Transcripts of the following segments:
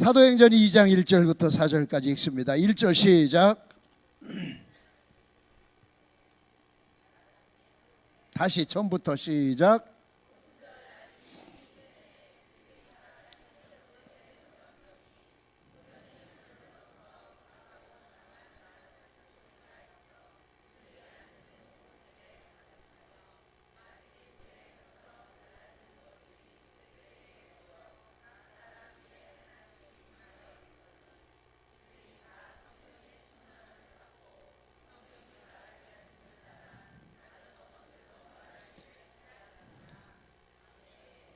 사도행전 2장 1절부터 4절까지 읽습니다. 1절 시작. 다시 처음부터 시작.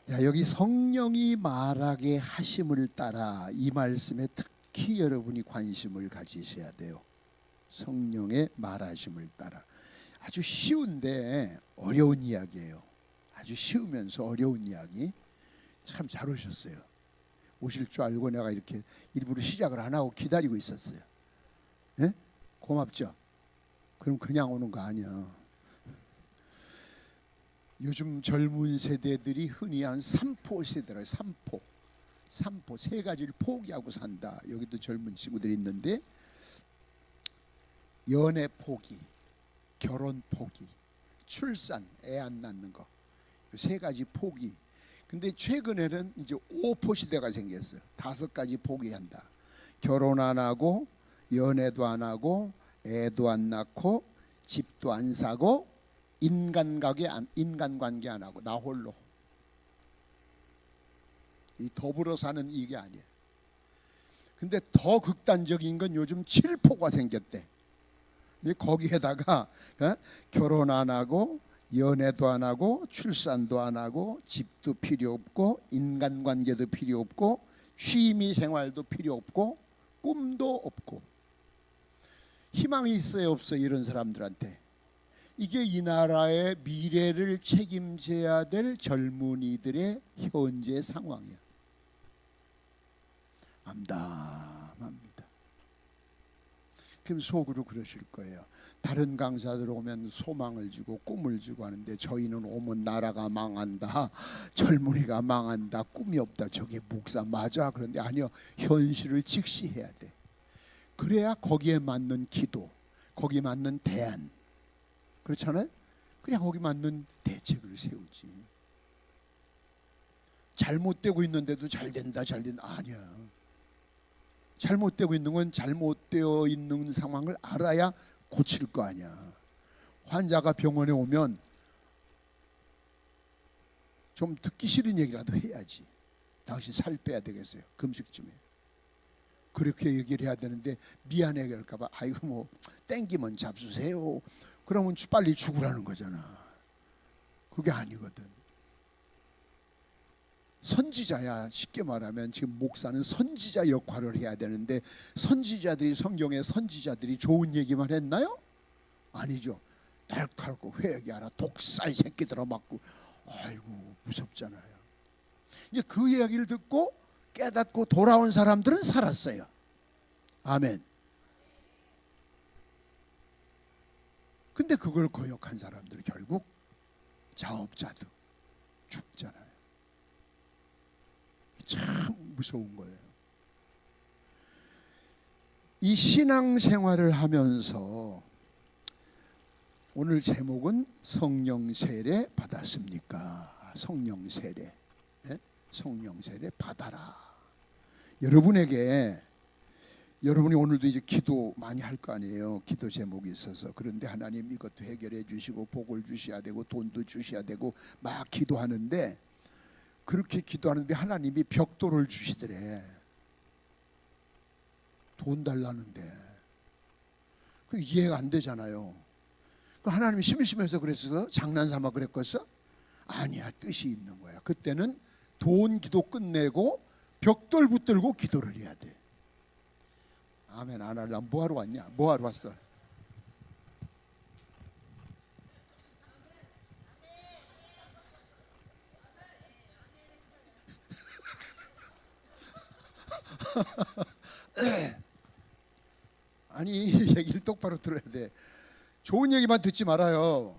자, 여기 성령이 말하게 하심을 따라 이 말씀에 특히 여러분이 관심을 가지셔야 돼요. 성령의 말하심을 따라. 아주 쉬운데 어려운 이야기예요. 아주 쉬우면서 어려운 이야기. 참 잘 오셨어요. 오실 줄 알고 내가 이렇게 일부러 시작을 안 하고 기다리고 있었어요. 예? 고맙죠? 그럼 그냥 오는 거 아니야. 요즘 젊은 세대들이 흔히 한 삼포 세대라. 삼포 세 가지를 포기하고 산다. 여기도 젊은 친구들이 있는데, 연애 포기, 결혼 포기, 출산, 애 안 낳는 거, 세 가지 포기. 근데 최근에는 이제 5포 시대가 생겼어요. 5가지 포기한다. 결혼 안 하고, 연애도 안 하고, 애도 안 낳고, 집도 안 사고, 인간관계 안 하고 나 홀로. 이 더불어 사는 이게 아니에요. 근데 더 극단적인 건 요즘 7포가 생겼대. 거기에다가 결혼 안 하고, 연애도 안 하고, 출산도 안 하고, 집도 필요 없고, 인간관계도 필요 없고, 취미 생활도 필요 없고, 꿈도 없고. 희망이 있어요, 없어요? 이런 사람들한테. 이게 이 나라의 미래를 책임져야 될 젊은이들의 현재 상황이야. 암담합니다. 그럼 속으로 그러실 거예요. 다른 강사들 오면 소망을 주고 꿈을 주고 하는데, 저희는 오면 나라가 망한다, 젊은이가 망한다, 꿈이 없다. 저게 목사 맞아? 그런데 아니요, 현실을 직시해야 돼. 그래야 거기에 맞는 기도, 거기에 맞는 대안, 그렇잖아요? 그냥 거기 맞는 대책을 세우지. 잘못되고 있는데도 잘 된다 아니야. 잘못되고 있는 건 잘못되어 있는 상황을 알아야 고칠 거 아니야. 환자가 병원에 오면 좀 듣기 싫은 얘기라도 해야지. 당신 살 빼야 되겠어요? 금식 좀 해. 그렇게 얘기를 해야 되는데, 미안해 그럴까 봐 아이고 뭐 땡기면 잡수세요. 그러면 빨리 죽으라는 거잖아. 그게 아니거든. 선지자야. 쉽게 말하면 지금 목사는 선지자 역할을 해야 되는데, 선지자들이, 성경의 선지자들이 좋은 얘기만 했나요? 아니죠. 날카롭고 회개하라, 독사의 새끼들아 맞고, 아이고 무섭잖아요. 이제 그 이야기를 듣고 깨닫고 돌아온 사람들은 살았어요. 아멘. 근데 그걸 거역한 사람들이 결국 자업자득 죽잖아요. 참 무서운 거예요. 이 신앙생활을 하면서 오늘 제목은 성령 세례 받았습니까? 성령 세례. 네? 성령 세례 받아라. 여러분이 오늘도 이제 기도 많이 할 거 아니에요. 기도 제목이 있어서. 그런데 하나님 이것도 해결해 주시고 복을 주셔야 되고 돈도 주셔야 되고 막 기도하는데, 그렇게 기도하는데 하나님이 벽돌을 주시더래. 돈 달라는데. 그 이해가 안 되잖아요. 하나님이 심심해서 그랬어? 장난삼아 그랬겠어? 아니야, 뜻이 있는 거야. 그때는 돈 기도 끝내고 벽돌 붙들고 기도를 해야 돼. 아멘. 안 하려면 뭐하러 왔냐? 뭐하러 왔어? 아니, 얘기를 똑바로 들어야 돼. 좋은 얘기만 듣지 말아요.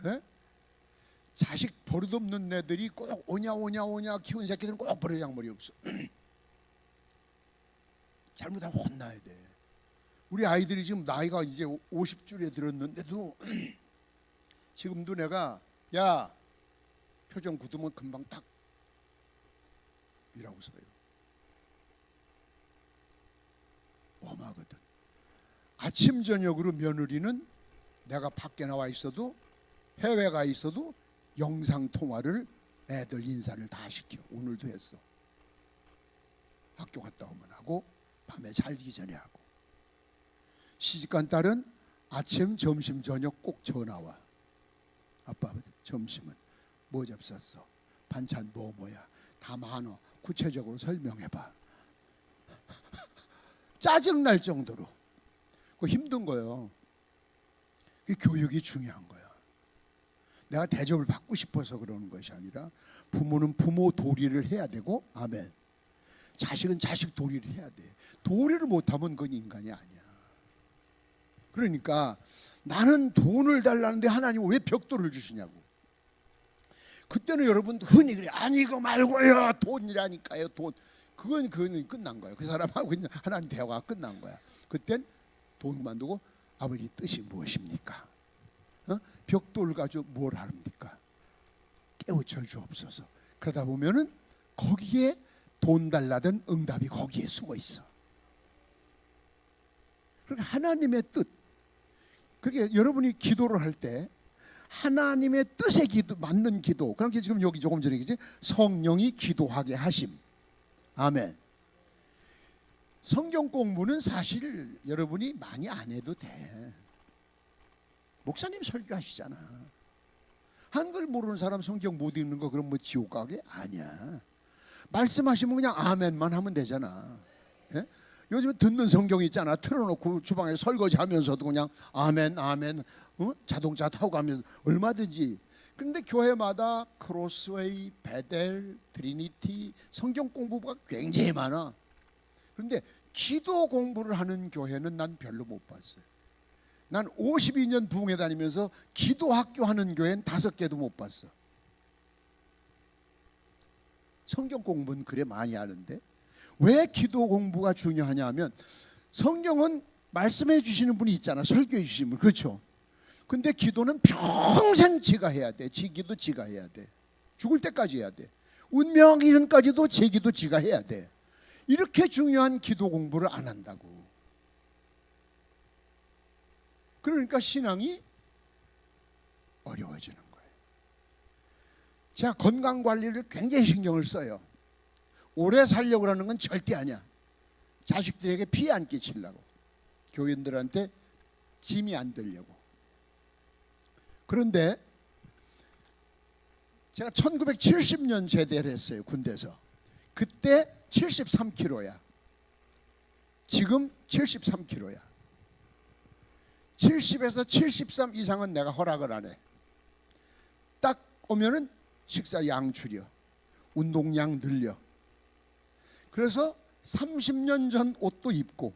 에? 자식 버릇없는 애들이 꼭 오냐 키운 새끼들은 꼭 버릇장머리 없어. 잘못하면 혼나야 돼. 우리 아이들이 지금 나이가 이제 50줄에 들었는데도 지금도 내가 야 표정 굳으면 금방 딱 이라고 써요. 엄하거든. 아침 저녁으로 며느리는 내가 밖에 나와 있어도 해외 가 있어도 영상 통화를 애들 인사를 다 시켜. 오늘도 했어. 학교 갔다 오면 하고 밤에 자기 전에 하고. 시집간 딸은 아침, 점심, 저녁 꼭 전화 와. 아빠 점심은 뭐 잡쌌어? 반찬 뭐야? 다 많어. 구체적으로 설명해봐. 짜증날 정도로. 그거 힘든 거예요. 그 교육이 중요한 거야. 내가 대접을 받고 싶어서 그러는 것이 아니라 부모는 부모 도리를 해야 되고, 아멘. 자식은 자식 도리를 해야 돼. 도리를 못하면 그건 인간이 아니야. 그러니까 나는 돈을 달라는데 하나님 왜 벽돌을 주시냐고. 그때는 여러분 흔히 그래. 아니 이거 말고요. 돈이라니까요. 돈. 그건 끝난 거예요. 그 사람하고 있는 하나님 대화가 끝난 거야. 그땐 돈 만두고 아버지 뜻이 무엇입니까? 벽돌 가지고 뭘 합니까? 깨우쳐 주옵소서. 그러다 보면은 거기에 돈 달라던 응답이 거기에 숨어 있어. 그러니까 하나님의 뜻. 그렇게 여러분이 기도를 할 때 하나님의 뜻에 맞는 기도. 그러니까 지금 여기 조금 전에 얘기했지. 성령이 기도하게 하심. 아멘. 성경 공부는 사실 여러분이 많이 안 해도 돼. 목사님 설교하시잖아. 한글 모르는 사람 성경 못 읽는 거 그럼 뭐 지옥 가게? 아니야. 말씀하시면 그냥 아멘만 하면 되잖아. 예? 요즘 듣는 성경 있잖아. 틀어놓고 주방에 설거지 하면서도 그냥 아멘 아멘. 자동차 타고 가면서 얼마든지. 그런데 교회마다 크로스웨이, 베델, 트리니티 성경 공부가 굉장히 많아. 그런데 기도 공부를 하는 교회는 난 별로 못 봤어요. 난 52년 부흥회 다니면서 기도 학교 하는 교회는 5개도 못 봤어. 성경 공부는 그래 많이 하는데 왜 기도 공부가 중요하냐 하면 성경은 말씀해 주시는 분이 있잖아. 설교해 주시는 분. 그렇죠. 근데 기도는 평생 지가 해야 돼. 지 기도 지가 해야 돼. 죽을 때까지 해야 돼. 운명하기 전까지도 제 기도 지가 해야 돼. 이렇게 중요한 기도 공부를 안 한다고. 그러니까 신앙이 어려워지는 거예요. 제가 건강관리를 굉장히 신경을 써요. 오래 살려고 하는 건 절대 아니야. 자식들에게 피해 안 끼치려고. 교인들한테 짐이 안 되려고. 그런데 제가 1970년 제대를 했어요. 군대에서. 그때 73kg야. 지금 73kg야. 70에서 73 이상은 내가 허락을 안 해. 딱 오면은 식사 양 줄여. 운동량 늘려. 그래서 30년 전 옷도 입고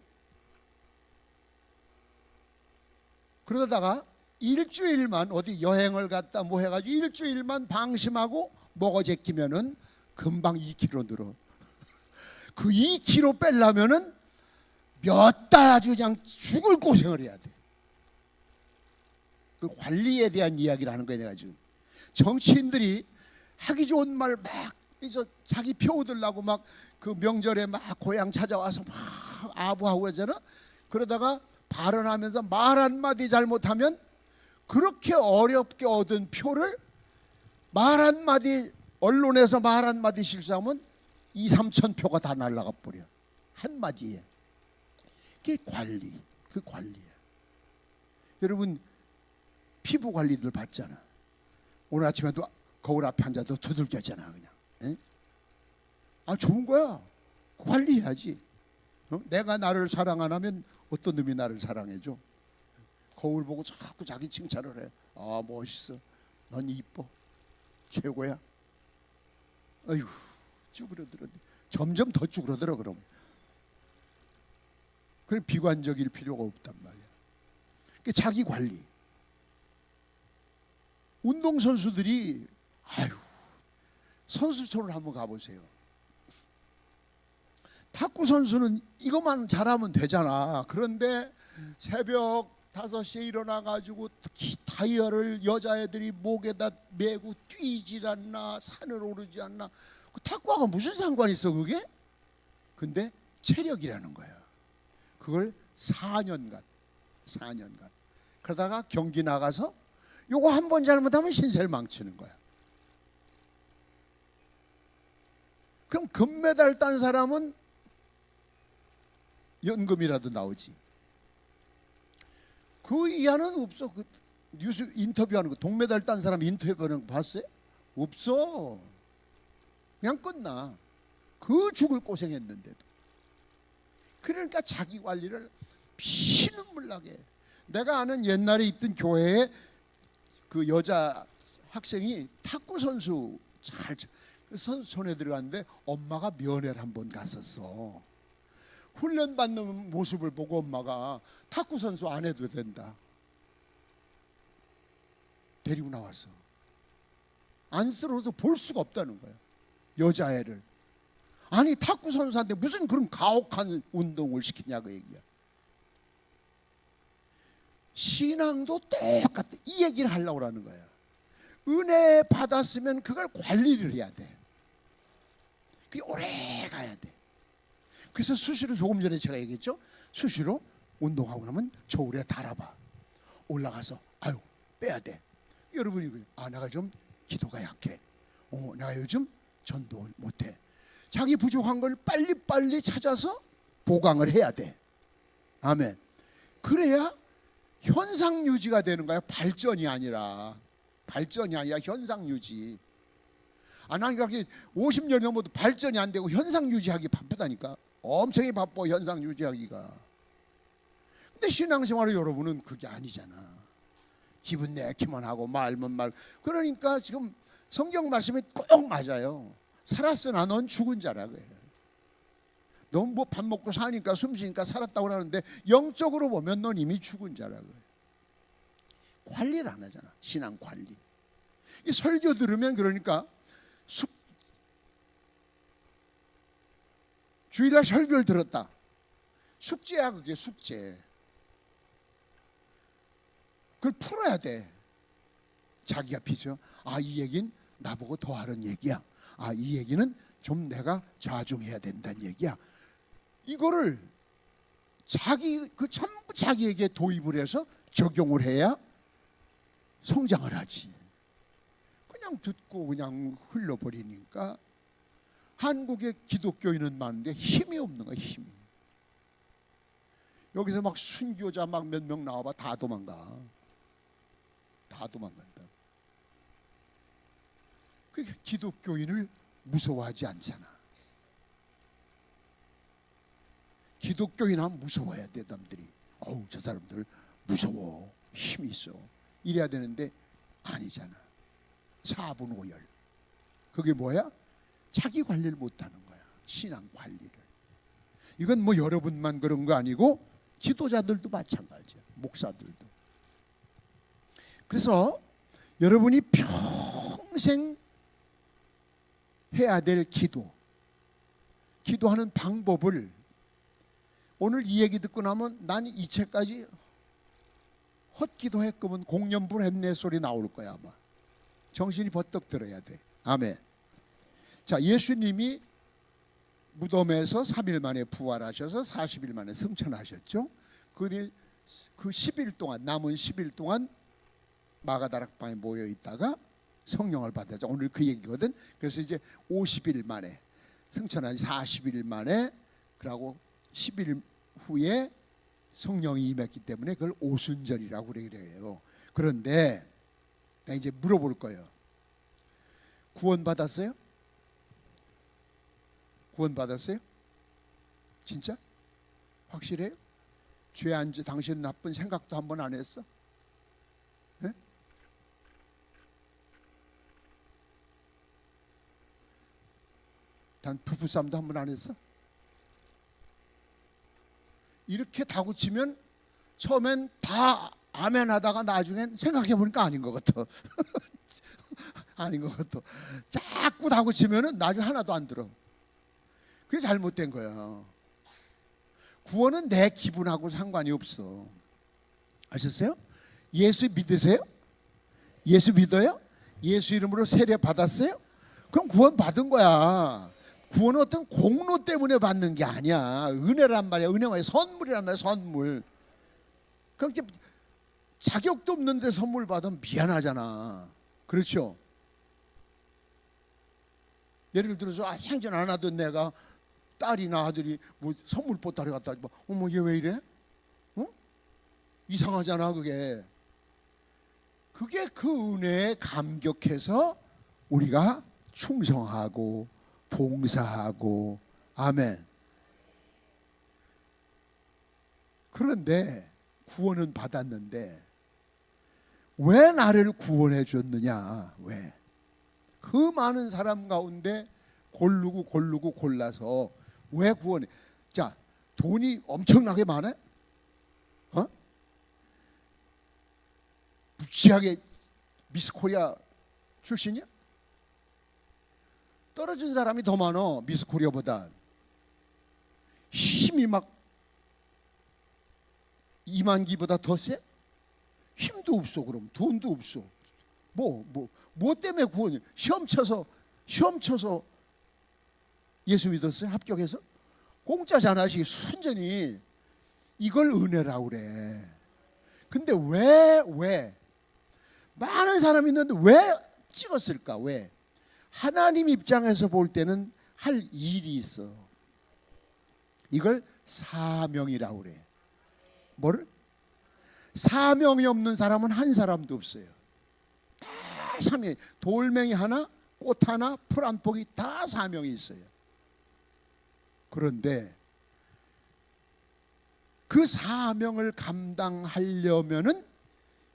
그러다가 일주일만 어디 여행을 갔다 뭐 해가지고 일주일만 방심하고 먹어 제끼면은 금방 2kg 늘어. 그 2kg 빼려면은 몇 달 아주 그냥 죽을 고생을 해야 돼. 그 관리에 대한 이야기를 하는 거야. 내가 지금 정치인들이 하기 좋은 말 막 이제 자기 표 얻으려고 막 그 명절에 막 고향 찾아와서 막 아부하고 그러잖아. 그러다가 발언하면서 말 한마디 잘못하면 그렇게 어렵게 얻은 표를 말 한마디 언론에서 말 한마디 실수하면 2, 3천 표가 다 날아가 버려. 한마디에. 그게 관리. 그 관리야. 여러분 피부 관리들 봤잖아. 오늘 아침에도 거울 앞에 앉아도 두들겼잖아. 그냥. 에? 아 좋은 거야. 관리해야지. 내가 나를 사랑 안 하면 어떤 놈이 나를 사랑해줘. 거울 보고 자꾸 자기 칭찬을 해. 아 멋있어. 넌 이뻐. 최고야. 아이고 쭈그러들어. 점점 더 쭈그러들어 그러면. 그럼 비관적일 필요가 없단 말이야. 그러니까 자기 관리. 운동선수들이 아유 선수촌을 한번 가보세요. 탁구 선수는 이것만 잘하면 되잖아. 그런데 새벽 5시에 일어나가지고 타이어를 여자애들이 목에다 메고 뛰질 않나, 산을 오르지 않나. 그 탁구하고 무슨 상관이 있어 그게? 근데 체력이라는 거야. 그걸 4년간 그러다가 경기 나가서 요거 한 번 잘못하면 신세를 망치는 거야. 그럼 금메달 딴 사람은 연금이라도 나오지. 그 이하는 없어. 그 뉴스 인터뷰하는 거, 동메달 딴 사람 인터뷰하는 거 봤어요? 없어. 그냥 끝나. 그 죽을 고생했는데도. 그러니까 자기 관리를 피눈물 나게. 내가 아는 옛날에 있던 교회에 그 여자 학생이 탁구 선수 선수 손에 들어갔는데 엄마가 면회를 한번 갔었어. 훈련 받는 모습을 보고 엄마가 탁구 선수 안 해도 된다. 데리고 나왔어. 안쓰러워서 볼 수가 없다는 거야. 여자애를. 아니 탁구 선수한테 무슨 그런 가혹한 운동을 시키냐 그 얘기야. 신앙도 똑같아. 이 얘기를 하려고 하는 거야. 은혜 받았으면 그걸 관리를 해야 돼. 그게 오래 가야 돼. 그래서 수시로 조금 전에 제가 얘기했죠. 수시로 운동하고 나면 저울에 달아봐. 올라가서 아유 빼야 돼. 여러분이 내가 좀 기도가 약해. 내가 요즘 전도 못해. 자기 부족한 걸 빨리빨리 찾아서 보강을 해야 돼. 아멘. 그래야 현상 유지가 되는 거야. 발전이 아니라 현상 유지. 난 이렇게 50년 넘어도 발전이 안 되고 현상 유지하기 바쁘다니까. 엄청 바빠 현상 유지하기가. 근데 신앙생활을 여러분은 그게 아니잖아. 기분 내키만 하고 말면 말. 그러니까 지금 성경 말씀이 꼭 맞아요. 살았으나 넌 죽은 자라 그래. 넌 뭐 밥 먹고 사니까 숨 쉬니까 살았다고 하는데 영적으로 보면 넌 이미 죽은 자라 그래. 관리를 안 하잖아. 신앙 관리. 이 설교 들으면 그러니까 주일날 설교를 들었다. 숙제야 그게 숙제. 그걸 풀어야 돼. 자기가 비죠. 이 얘기는 나보고 더 하는 얘기야. 이 얘기는 좀 내가 좌중해야 된다는 얘기야. 이거를 전부 자기에게 도입을 해서 적용을 해야 성장을 하지. 그냥 듣고 그냥 흘러버리니까 한국의 기독교인은 많은데 힘이 없는 거야. 힘이. 여기서 막 순교자 막 몇 명 나와봐. 다 도망간다. 그러니까 기독교인을 무서워하지 않잖아. 기독교인 하면 무서워야 돼. 남들이 저 사람들 무서워. 힘이 있어. 이래야 되는데 아니잖아. 4분 5열. 그게 뭐야? 자기 관리를 못하는 거야. 신앙 관리를. 이건 뭐 여러분만 그런 거 아니고 지도자들도 마찬가지야. 목사들도. 그래서 여러분이 평생 해야 될 기도하는 방법을 오늘 이 얘기 듣고 나면 난 이 책까지 헛기도했으면 공연분 했네 소리 나올 거야 아마. 정신이 버떡 들어야 돼. 아멘. 자, 예수님이 무덤에서 3일 만에 부활하셔서 40일 만에 승천하셨죠. 그 10일 동안 남은 10일 동안 마가다락방에 모여 있다가 성령을 받았죠. 오늘 그 얘기거든. 그래서 이제 50일 만에 승천한 40일 만에 그러고 10일 후에 성령이 임했기 때문에 그걸 오순절이라고 그래요. 그런데 이제 물어볼 거예요. 구원 받았어요? 구원 받았어요? 진짜? 확실해요? 죄 안 지 당신은 나쁜 생각도 한 번 안 했어? 네? 단 부부싸움도 한 번 안 했어? 이렇게 다구치면 처음엔 다 아멘 하다가 나중엔 생각해보니까 아닌 것 같아. 아닌 것 같아. 자꾸 다구치면은 나중에 하나도 안 들어. 그게 잘못된 거야. 구원은 내 기분하고 상관이 없어. 아셨어요? 예수 믿으세요? 예수 믿어요? 예수 이름으로 세례 받았어요? 그럼 구원 받은 거야. 구원은 어떤 공로 때문에 받는 게 아니야. 은혜란 말이야. 은혜가 선물이란 말이야. 선물. 그렇게 자격도 없는데 선물 받으면 미안하잖아. 그렇죠? 예를 들어서 행전 안 하던 내가 딸이나 아들이 뭐 선물 보따리 갖다 줘. 어머 얘 왜 이래? 어? 이상하잖아 그게. 그게 그 은혜에 감격해서 우리가 충성하고 봉사하고 아멘. 그런데 구원은 받았는데 왜 나를 구원해 줬느냐? 왜? 그 많은 사람 가운데 고르고 골라서 왜 구원해? 자, 돈이 엄청나게 많아? 무지하게 미스 코리아 출신이야? 떨어진 사람이 더 많아. 미스 코리아보다. 힘이 막 이만기보다 더 세? 힘도 없어. 그럼 돈도 없어. 뭐 때문에 구원이? 시험 쳐서 예수 믿었어요? 합격해서? 공짜잖아. 순전히. 이걸 은혜라고 그래. 근데 왜 많은 사람이 있는데 왜 찍었을까? 왜? 하나님 입장에서 볼 때는 할 일이 있어. 이걸 사명이라고 그래. 뭐를? 사명이 없는 사람은 한 사람도 없어요. 다 사명. 돌멩이 하나, 꽃 하나, 풀 한 포기 다 사명이 있어요. 그런데 그 사명을 감당하려면은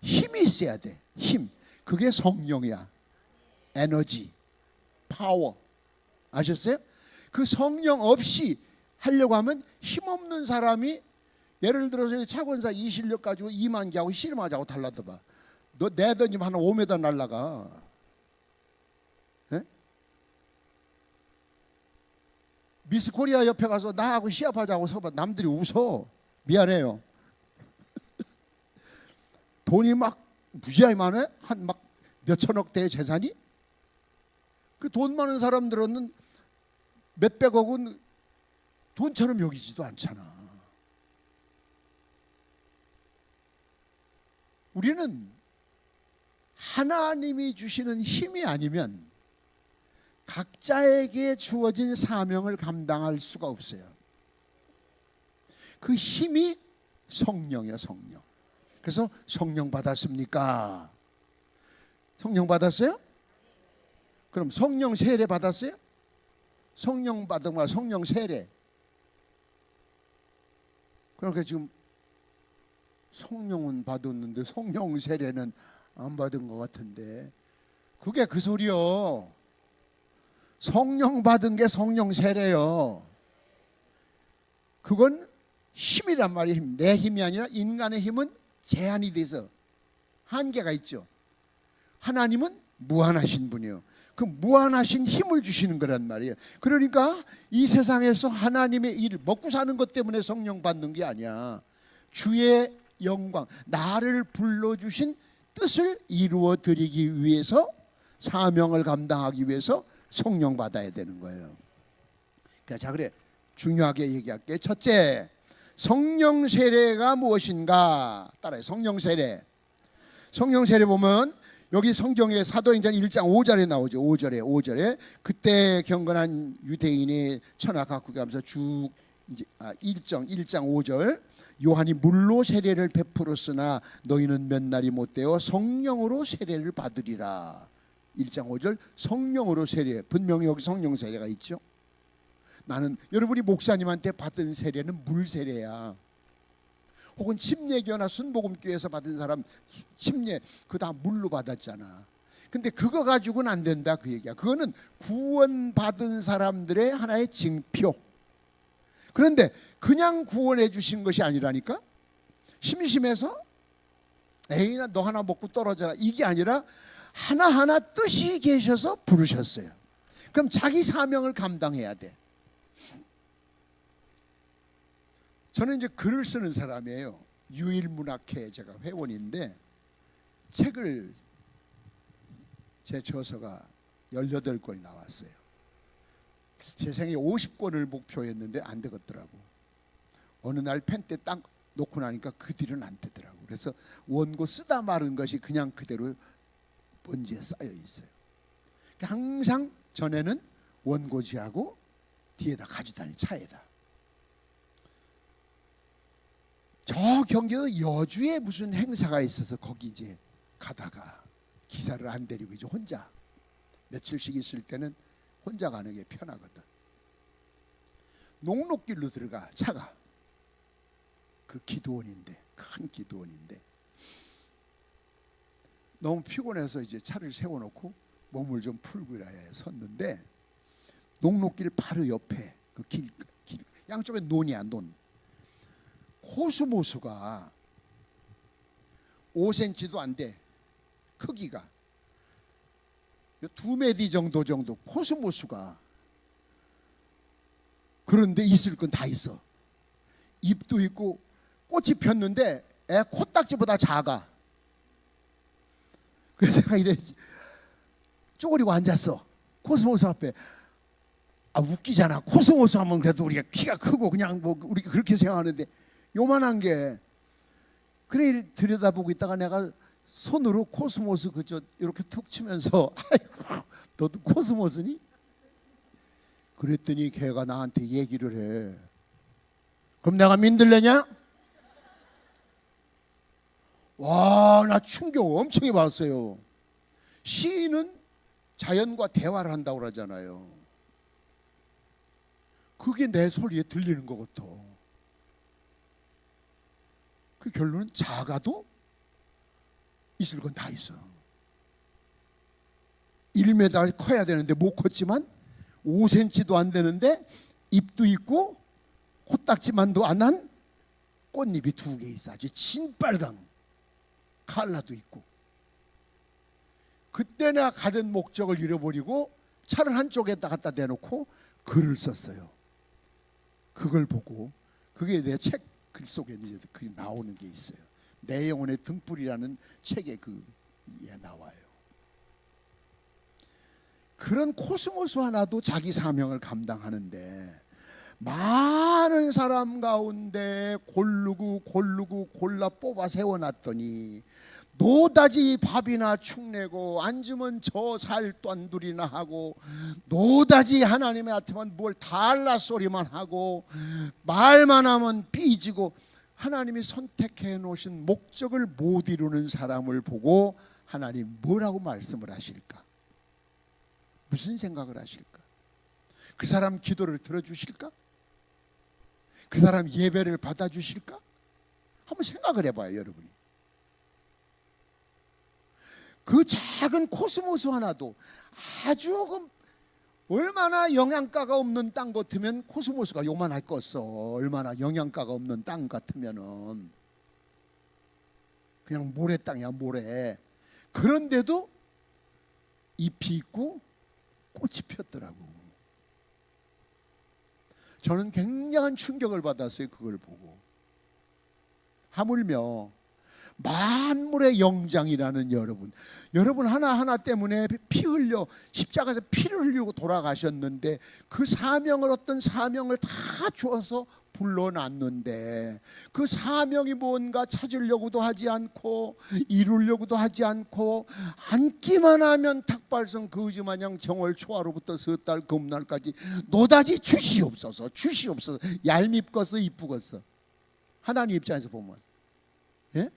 힘이 있어야 돼. 힘. 그게 성령이야. 에너지, 파워. 아셨어요? 그 성령 없이 하려고 하면 힘없는 사람이 예를 들어서 차권사 이 실력 가지고 2만 개하고 씨름하자고 달라들봐. 너 내 던지면 한 5m 날라가. 에? 미스 코리아 옆에 가서 나하고 시합하자고 서봐. 남들이 웃어. 미안해요. 돈이 막 무지하게 많아? 한 막 몇천억 대의 재산이? 그 돈 많은 사람들은 몇백억은 돈처럼 여기지도 않잖아. 우리는 하나님이 주시는 힘이 아니면 각자에게 주어진 사명을 감당할 수가 없어요. 그 힘이 성령이야, 성령. 그래서 성령 받았습니까? 성령 받았어요? 그럼 성령 세례 받았어요? 성령 받은 거야, 성령 세례. 그러니까 지금 성령은 받았는데 성령 세례는 안 받은 것 같은데 그게 그 소리요. 성령 받은 게 성령 세례요. 그건 힘이란 말이에요. 힘. 내 힘이 아니라 인간의 힘은 제한이 돼서 한계가 있죠. 하나님은 무한하신 분이에요. 그 무한하신 힘을 주시는 거란 말이에요. 그러니까 이 세상에서 하나님의 일 먹고 사는 것 때문에 성령 받는 게 아니야. 주의 영광, 나를 불러주신 뜻을 이루어 드리기 위해서, 사명을 감당하기 위해서 성령 받아야 되는 거예요. 자, 그래 중요하게 얘기할게. 첫째, 성령 세례가 무엇인가? 따라해. 성령 세례. 성령 세례 보면 여기 성경에 사도행전 1장 5절에 나오죠. 5절에 그때 경건한 유대인이 천하 각국에 가면서 쭉 이제 1장 5절 요한이 물로 세례를 베풀었으나 너희는 몇 날이 못되어 성령으로 세례를 받으리라. 1장 5절 성령으로 세례. 분명히 여기 성령 세례가 있죠. 나는 여러분이 목사님한테 받은 세례는 물 세례야. 혹은 침례교나 순복음교회에서 받은 사람 침례 그 다 물로 받았잖아. 근데 그거 가지고는 안 된다 그 얘기야. 그거는 구원받은 사람들의 하나의 징표. 그런데 그냥 구원해 주신 것이 아니라니까. 심심해서 에이 나 너 하나 먹고 떨어져라 이게 아니라 하나하나 뜻이 계셔서 부르셨어요. 그럼 자기 사명을 감당해야 돼. 저는 이제 글을 쓰는 사람이에요. 유일문학회 제가 회원인데 책을 제 저서가 18권이 나왔어요. 제 생에 50권을 목표했는데 안 되겠더라고. 어느 날 펜 때 딱 놓고 나니까 그 뒤로는 안 되더라고. 그래서 원고 쓰다 마른 것이 그냥 그대로 먼지에 쌓여 있어요. 항상 전에는 원고지하고 뒤에다 가져다니, 차에다. 저 경기 여주에 무슨 행사가 있어서 거기 이제 가다가 기사를 안 데리고 이제 혼자 며칠씩 있을 때는 혼자 가는 게 편하거든. 녹록길로 들어가 차가. 그 기도원인데, 큰 기도원인데 너무 피곤해서 이제 차를 세워놓고 몸을 좀 풀고 이래야 섰는데 녹록길 바로 옆에 그 길 양쪽에 논이야, 논. 코스모스가 5cm도 안 돼. 크기가 2m 정도 코스모스가. 그런데 있을 건 다 있어. 잎도 있고 꽃이 폈는데 애 코딱지보다 작아. 그래서 내가 이래 쪼그리고 앉았어. 코스모스 앞에. 아, 웃기잖아. 코스모스 하면 그래도 우리가 키가 크고 그냥 뭐 우리가 그렇게 생각하는데 요만한 게. 그래 들여다보고 있다가 내가 손으로 코스모스 그저 이렇게 툭 치면서 아이고 너도 코스모스니? 그랬더니 걔가 나한테 얘기를 해. 그럼 내가 민들레냐? 와, 나 충격 엄청 받았어요. 시인은 자연과 대화를 한다고 그러잖아요. 그게 내 소리에 들리는 것 같아. 그 결론은 작아도 있을 건 다 있어. 1m 커야 되는데 못 컸지만 5cm도 안 되는데 잎도 있고 코딱지만도 안 한 꽃잎이 2개 있어. 아주 진빨강 칼라도 있고. 그때 내가 가던 목적을 잃어버리고 차를 한쪽에다 갖다 대놓고 글을 썼어요. 그걸 보고 그게 내 책 글 속에 이제 글이 나오는 게 있어요. 내 영혼의 등불이라는 책에 그게 나와요. 그런 코스모스 하나도 자기 사명을 감당하는데 많은 사람 가운데 고르고 골라 뽑아 세워놨더니 노다지 밥이나 축내고 앉으면 저 살ጧ두리나 하고 노다지 하나님의 앞에만 뭘 달라 소리만 하고 말만 하면 삐지고 하나님이 선택해 놓으신 목적을 못 이루는 사람을 보고 하나님 뭐라고 말씀을 하실까? 무슨 생각을 하실까? 그 사람 기도를 들어주실까? 그 사람 예배를 받아주실까? 한번 생각을 해봐요, 여러분이. 그 작은 코스모스 하나도 아주 얼마나 영양가가 없는 땅 같으면 코스모스가 요만할 것어. 얼마나 영양가가 없는 땅 같으면은 그냥 모래 땅이야, 모래. 그런데도 잎이 있고 꽃이 폈더라고. 저는 굉장한 충격을 받았어요, 그걸 보고. 하물며 만물의 영장이라는 여러분 하나하나 때문에 피 흘려 십자가에서 피를 흘리고 돌아가셨는데 그 사명을 어떤 사명을 다 주어서 불러놨는데 그 사명이 뭔가 찾으려고도 하지 않고 이루려고도 하지 않고 앉기만 하면 닭발성 거지마냥 정월 초하로부터 섣달 금날까지 노다지 주시옵소서 얄밉겠어 이쁘겠어 하나님 입장에서 보면. 예?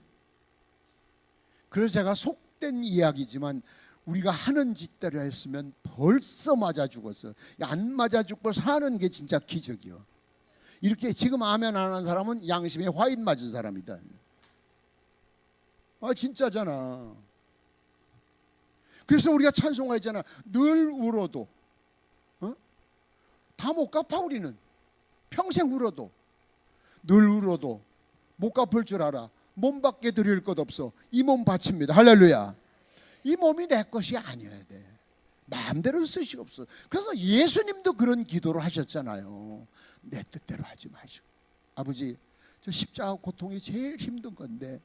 그래서 제가 속된 이야기지만 우리가 하는 짓대로 했으면 벌써 맞아 죽었어. 안 맞아 죽고 사는 게 진짜 기적이요. 이렇게 지금 아멘 안 하는 사람은 양심에 화인 맞은 사람이다. 아 진짜잖아. 그래서 우리가 찬송하잖아. 늘 울어도 다 못 갚아. 우리는 평생 울어도 늘 울어도 못 갚을 줄 알아. 몸밖에 드릴 것 없어. 이 몸 바칩니다. 할렐루야. 이 몸이 내 것이 아니어야 돼. 마음대로 쓰시옵소서. 그래서 예수님도 그런 기도를 하셨잖아요. 내 뜻대로 하지 마시고 아버지 저 십자가 고통이 제일 힘든 건데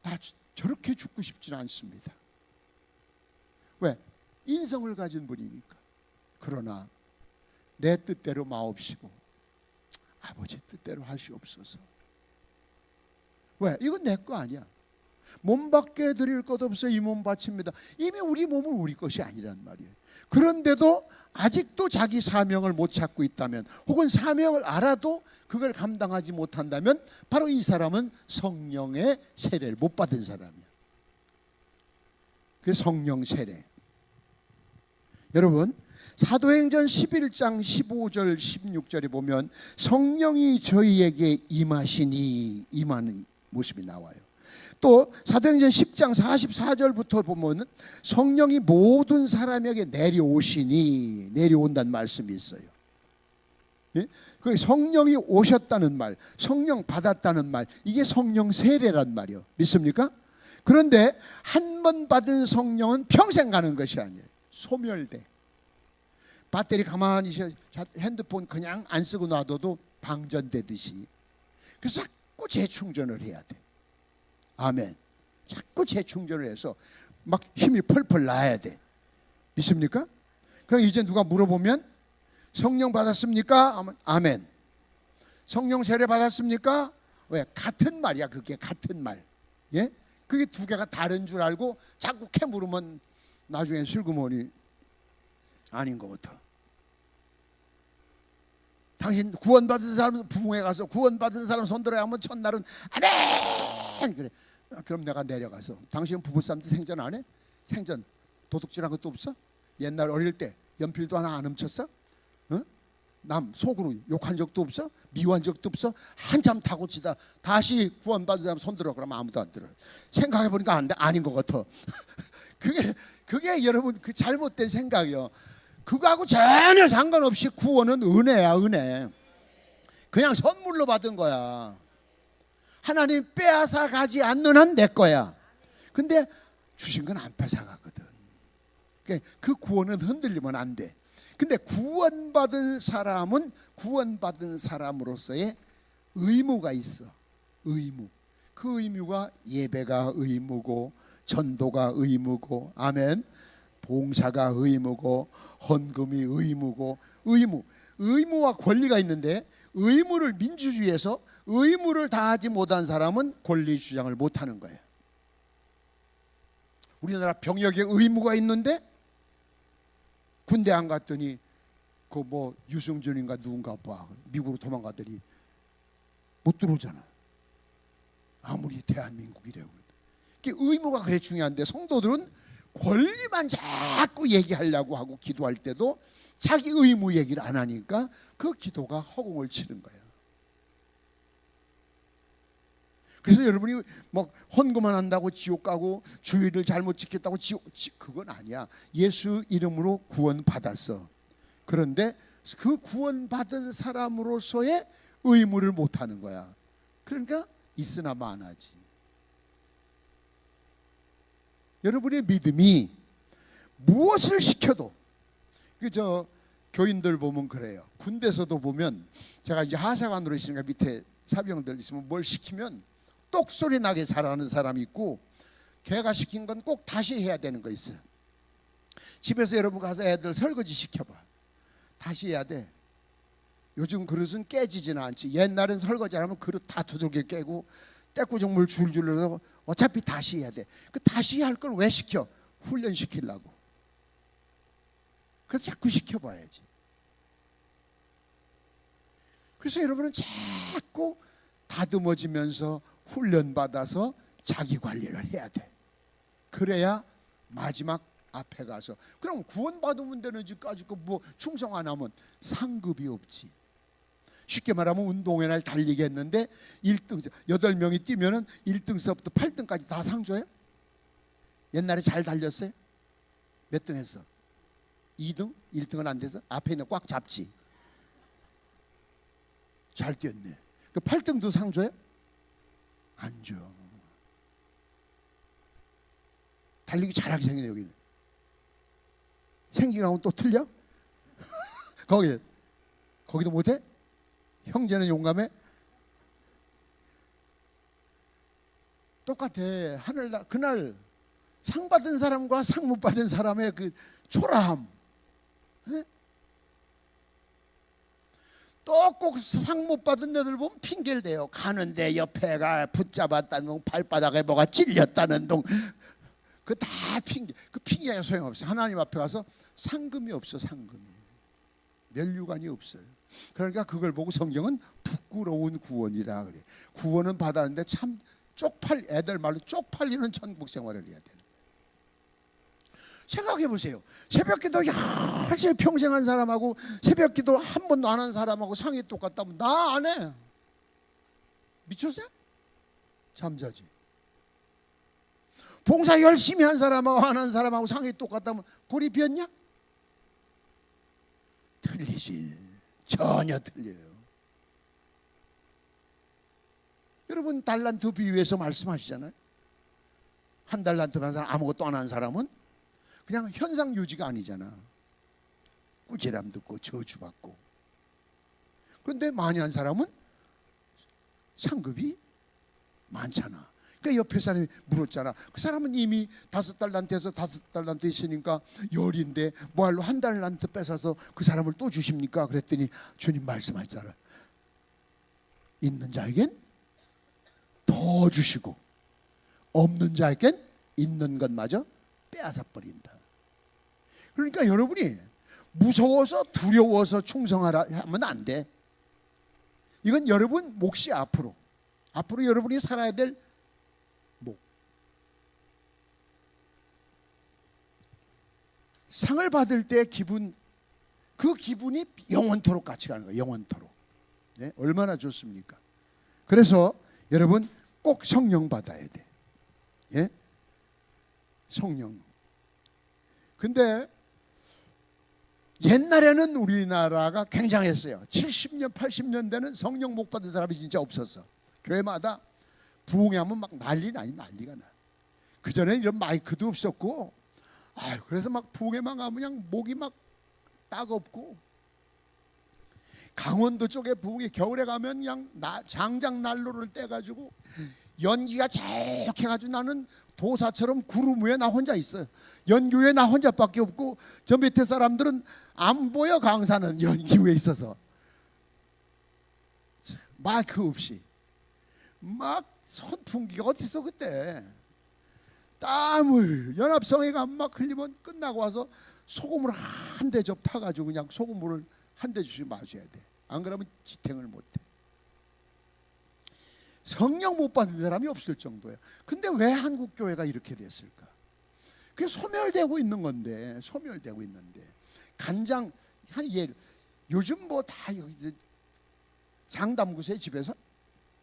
나 저렇게 죽고 싶지는 않습니다. 왜? 인성을 가진 분이니까. 그러나 내 뜻대로 마옵시고 아버지 뜻대로 하시옵소서. 왜? 이건 내 거 아니야. 몸밖에 드릴 것 없어 이 몸 바칩니다. 이미 우리 몸은 우리 것이 아니란 말이에요. 그런데도 아직도 자기 사명을 못 찾고 있다면, 혹은 사명을 알아도 그걸 감당하지 못한다면 바로 이 사람은 성령의 세례를 못 받은 사람이야. 그 성령 세례. 여러분, 사도행전 11장 15절 16절에 보면 성령이 저희에게 임하는 모습이 나와요. 또 사도행전 10장 44절부터 보면 성령이 모든 사람에게 내려온다는 말씀이 있어요. 예? 그 성령이 오셨다는 말, 성령 받았다는 말, 이게 성령 세례란 말이요. 믿습니까? 그런데 한 번 받은 성령은 평생 가는 것이 아니에요. 소멸돼. 배터리 가만히 핸드폰 그냥 안 쓰고 놔둬도 방전되듯이. 그래서 자꾸 재충전을 해야 돼. 아멘. 자꾸 재충전을 해서 막 힘이 펄펄 나야 돼. 믿습니까? 그럼 이제 누가 물어보면 성령 받았습니까? 아멘. 성령 세례 받았습니까? 왜? 같은 말이야. 그게 같은 말. 예? 그게 두 개가 다른 줄 알고 자꾸 캐 물으면 나중에 슬그머니 아닌 것 같아. 당신 구원받은 사람 부흥회 가서 구원받은 사람 손들어야 하면 첫날은 아멘 그래. 그럼 내가 내려가서 당신 부부싸움도 생전 안 해? 생전 도둑질한 것도 없어? 옛날 어릴 때 연필도 하나 안 훔쳤어? 어? 남 속으로 욕한 적도 없어? 미워한 적도 없어? 한참 타고치다 다시 구원받은 사람 손들어 그러면 아무도 안 들어. 생각해보니까 아닌 것 같아. 그게 여러분 그 잘못된 생각이요. 그거하고 전혀 상관없이 구원은 은혜야. 은혜. 그냥 선물로 받은 거야. 하나님 빼앗아 가지 않는 한 내 거야. 근데 주신 건 안 뺏어가거든. 그 구원은 흔들리면 안 돼. 근데 구원받은 사람은 구원받은 사람으로서의 의무가 있어. 의무. 그 의무가 예배가 의무고 전도가 의무고 아멘. 봉사가 의무고 헌금이 의무고 의무와 권리가 있는데 의무를 민주주의에서 의무를 다하지 못한 사람은 권리 주장을 못하는 거예요. 우리나라 병역에 의무가 있는데 군대 안 갔더니 그 뭐 유승준인가 누군가 봐 미국으로 도망가더니 못 들어오잖아. 아무리 대한민국이래요. 의무가 그래 중요한데 성도들은 권리만 자꾸 얘기하려고 하고 기도할 때도 자기 의무 얘기를 안 하니까 그 기도가 허공을 치는 거예요. 그래서 여러분이 뭐 헌금만 한다고 지옥 가고 주의를 잘못 지켰다고 그건 아니야. 예수 이름으로 구원 받았어. 그런데 그 구원 받은 사람으로서의 의무를 못 하는 거야. 그러니까 있으나 마나지. 여러분의 믿음이 무엇을 시켜도 저 교인들 보면 그래요. 군대에서도 보면 제가 이제 하사관으로 있으니까 밑에 사병들 있으면 뭘 시키면 똑소리 나게 잘하는 사람이 있고 걔가 시킨 건 꼭 다시 해야 되는 거 있어요. 집에서 여러분 가서 애들 설거지 시켜봐. 다시 해야 돼. 요즘 그릇은 깨지지는 않지. 옛날엔 설거지 하면 그릇 다 두들겨 깨고 때꾸정물 줄줄 넣어서 어차피 다시 해야 돼. 그 다시 할 걸 왜 시켜? 훈련시키려고. 그래서 자꾸 시켜봐야지. 그래서 여러분은 자꾸 다듬어지면서 훈련받아서 자기 관리를 해야 돼. 그래야 마지막 앞에 가서 그럼 구원받으면 되는지 가지고 뭐 충성 안 하면 상급이 없지. 쉽게 말하면 운동회 날 달리겠는데 1등 8명이 뛰면은 1등서부터 8등까지 다 상 줘요? 옛날에 잘 달렸어요? 몇 등 했어? 2등? 1등은 안 돼서 앞에 있는 꽉 잡지. 잘 뛰었네. 그 8등도 상 줘요? 안 줘. 달리기 잘하게 생기네 여기는. 생긴 거하고 또 틀려? 거기도 못해? 형제는 용감해? 똑같아. 하늘날 그날 상 받은 사람과 상 못 받은 사람의 그 초라함. 또 꼭 상 못 받은 애들 보면 핑계를 대요. 가는데 옆에가 붙잡았다는 둥, 발바닥에 뭐가 찔렸다는 둥. 그 다 핑계. 그 핑계가 소용없어. 하나님 앞에 가서 상금이 없어. 상금이 면류관이 없어요. 그러니까 그걸 보고 성경은 부끄러운 구원이라 그래. 구원은 받았는데 참 애들 말로 쪽팔리는 천국 생활을 해야 되는 거예요. 생각해 보세요. 새벽기도 열심히 평생 한 사람하고 새벽기도 한 번도 안 한 사람하고 상이 똑같다면 나 안 해. 미쳤어요? 잠자지. 봉사 열심히 한 사람하고 안 한 사람하고 상이 똑같다면 골이 비었냐? 틀리지. 전혀 틀려요. 여러분 달란트 비유에서 말씀하시잖아요. 한 달란트 한 사람 아무것도 안 한 사람은 그냥 현상 유지가 아니잖아. 꾸지람 듣고 저주받고. 그런데 많이 한 사람은 상급이 많잖아. 그러니까 옆에 사람이 물었잖아. 그 사람은 이미 5달란트에서 5달란트 있으니까 열인데 뭐할로 1달란트 뺏어서 그 사람을 또 주십니까? 그랬더니 주님 말씀하셨잖아. 있는 자에겐 더 주시고 없는 자에겐 있는 것마저 빼앗아 버린다. 그러니까 여러분이 무서워서 두려워서 충성하라 하면 안 돼. 이건 여러분 몫이 앞으로 여러분이 살아야 될 몫. 상을 받을 때 기분, 그 기분이 영원토록 같이 가는 거예요. 영원토록. 네? 얼마나 좋습니까? 그래서 여러분 꼭 성령 받아야 돼. 예? 성령. 근데 옛날에는 우리나라가 굉장했어요. 70년, 80년대는 성령 못 받은 사람이 진짜 없었어. 교회마다 부흥하면 막 난리가 나. 그전에 이런 마이크도 없었고, 그래서 막 부흥회만 가면 그냥 목이 막 따갑고, 강원도 쪽에 부흥회 겨울에 가면 그냥 장작 난로를 떼가지고 연기가 적해가지고 나는 도사처럼 구름 위에 나 혼자 있어요. 연기 위에 나 혼자밖에 없고 저 밑에 사람들은 안 보여. 강사는 연기 위에 있어서 마이크 없이 막 선풍기가 어딨어. 그때 땀을 연합성에 가면 막 흘리면 끝나고 와서 소금을 한 대접 타가지고 그냥 소금물을 한 대접씩 마셔야 돼. 안 그러면 지탱을 못해. 성령 못 받은 사람이 없을 정도예요. 근데 왜 한국 교회가 이렇게 됐을까? 그게 소멸되고 있는 건데, 간장 한 요즘 뭐 다 장담구세 집에서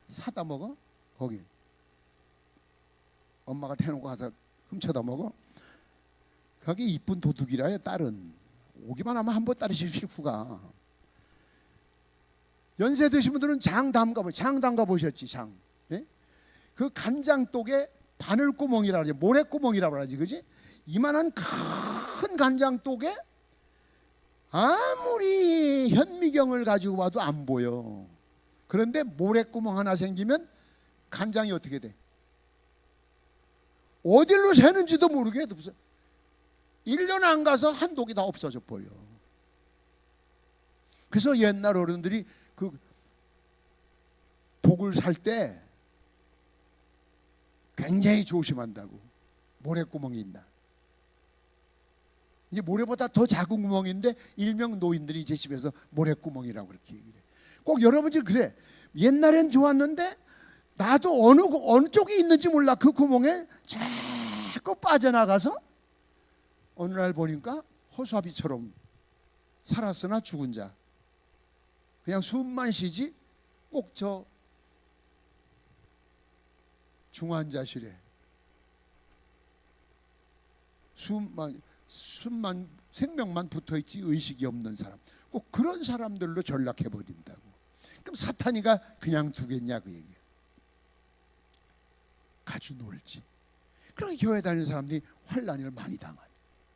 사다 먹어. 거기 엄마가 대놓고 가서 훔쳐다 먹어. 거기 이쁜 도둑이라요. 딸은 오기만 하면 한 번 따르실 식후가. 연세 드신 분들은 장 담가 보셨지. 장. 예? 그 간장독에 바늘구멍이라고 하지, 모래구멍이라고 하지, 그지? 이만한 큰 간장독에 아무리 현미경을 가지고 봐도 안 보여. 그런데 모래구멍 하나 생기면 간장이 어떻게 돼? 어디로 새는지도 모르게 1년 안 가서 한 독이 다 없어져 버려. 그래서 옛날 어른들이 그 독을 살 때 굉장히 조심한다고. 모래구멍이 있나. 이제 모래보다 더 작은 구멍인데 일명 노인들이 이제 집에서 모래구멍이라고 그렇게 얘기를 해. 꼭 여러분들 그래. 옛날엔 좋았는데 나도 어느 쪽에 있는지 몰라. 그 구멍에 자꾸 빠져나가서 어느 날 보니까 호수아비처럼 살았으나 죽은 자. 그냥 숨만 쉬지 꼭 저 중환자실에 숨만 생명만 붙어있지 의식이 없는 사람, 꼭 그런 사람들로 전락해 버린다고. 그럼 사탄이가 그냥 두겠냐 그 얘기야. 가지고 놀지. 그러니까 교회 다니는 사람들이 환난을 많이 당하는,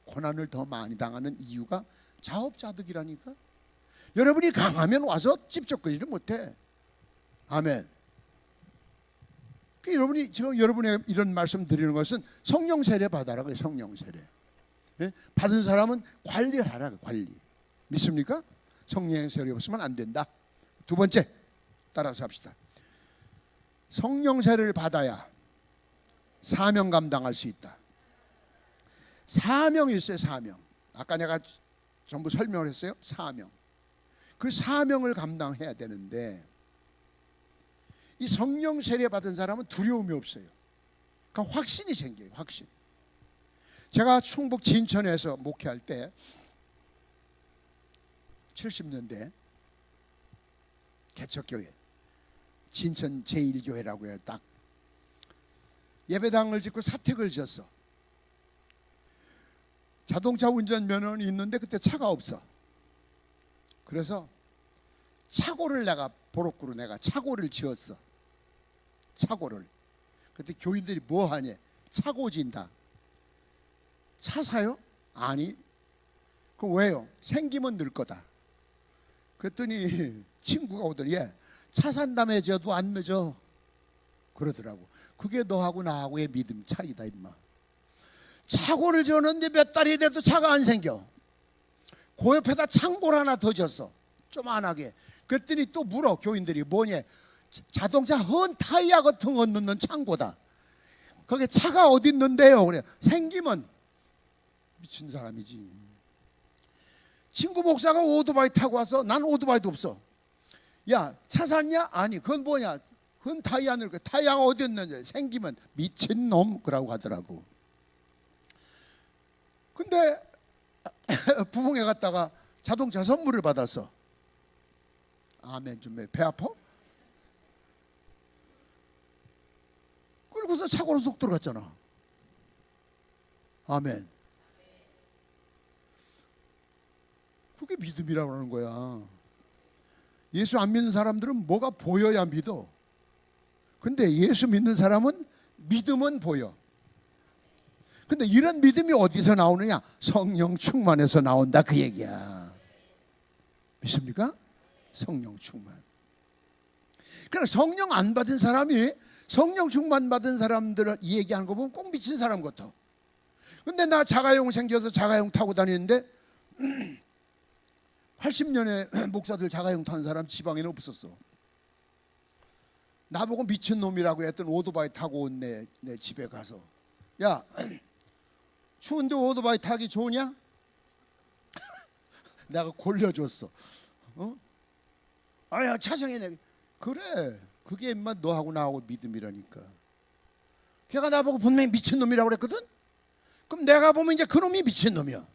고난을 더 많이 당하는 이유가 자업자득이라니까. 여러분이 강하면 와서 찝쩍거리를 못해. 아멘. 여러분이 지금 여러분의 이런 말씀 드리는 것은 성령 세례 받아라고요. 성령 세례. 예? 받은 사람은 관리를 하라고. 관리. 믿습니까? 성령 세례 없으면 안 된다. 두 번째, 따라서 합시다. 성령 세례를 받아야 사명 감당할 수 있다. 사명이 있어요. 사명. 아까 내가 전부 설명을 했어요. 사명. 그 사명을 감당해야 되는데 이 성령 세례 받은 사람은 두려움이 없어요. 그러니까 확신이 생겨요. 확신. 제가 충북 진천에서 목회할 때 70년대 개척교회 진천 제1교회라고 해요. 딱 예배당을 짓고 사택을 지었어. 자동차 운전 면허는 있는데 그때 차가 없어. 그래서 차고를 내가 보록구로 내가 차고를 지었어. 차고를. 그때 교인들이 뭐 하냐? 차고 진다. 차 사요? 아니. 그럼 왜요? 생기면 늘 거다. 그랬더니 친구가 오더니 차 산다며 져도 안 늦어. 그러더라고. 그게 너하고 나하고의 믿음 차이다 임마. 차고를 지었는데 몇 달이 돼도 차가 안 생겨. 그 옆에다 창고를 하나 더 졌어. 조만하게. 그랬더니 또 물어 교인들이 뭐냐. 자동차 헌 타이어 같은 거 넣는 창고다. 거기 차가 어디 있는데요? 그래. 생기면 미친 사람이지. 친구 목사가 오토바이 타고 와서 난 오토바이도 없어. 야, 차 샀냐? 아니, 그건 뭐냐? 헌 타이어 넣을 거. 타이어가 어디 있는지 생기면 미친 놈 그러고 하더라고. 근데 부흥회 갔다가 자동차 선물을 받았어. 아멘 좀 배 아파? 끌고서 차고로 쏙 들어갔잖아. 아멘. 그게 믿음이라고 하는 거야. 예수 안 믿는 사람들은 뭐가 보여야 믿어. 근데 예수 믿는 사람은 믿음은 보여. 근데 이런 믿음이 어디서 나오느냐? 성령 충만해서 나온다 그 얘기야. 믿습니까? 성령 충만. 그러니까 성령 안 받은 사람이 성령 충만 받은 사람들을 얘기하는 거 보면 꼭 미친 사람 같아. 근데 나 자가용 생겨서 자가용 타고 다니는데 80년에 목사들 자가용 탄 사람 지방에는 없었어. 나보고 미친놈이라고 했던 오토바이 타고 온 내 집에 가서 야, 추운데 오토바이 타기 좋으냐? 내가 골려줬어. 아야 차정해내. 그래, 그게 인마 너하고 나하고 믿음이라니까. 걔가 나보고 분명히 미친놈이라고 그랬거든. 그럼 내가 보면 이제 그놈이 미친놈이야.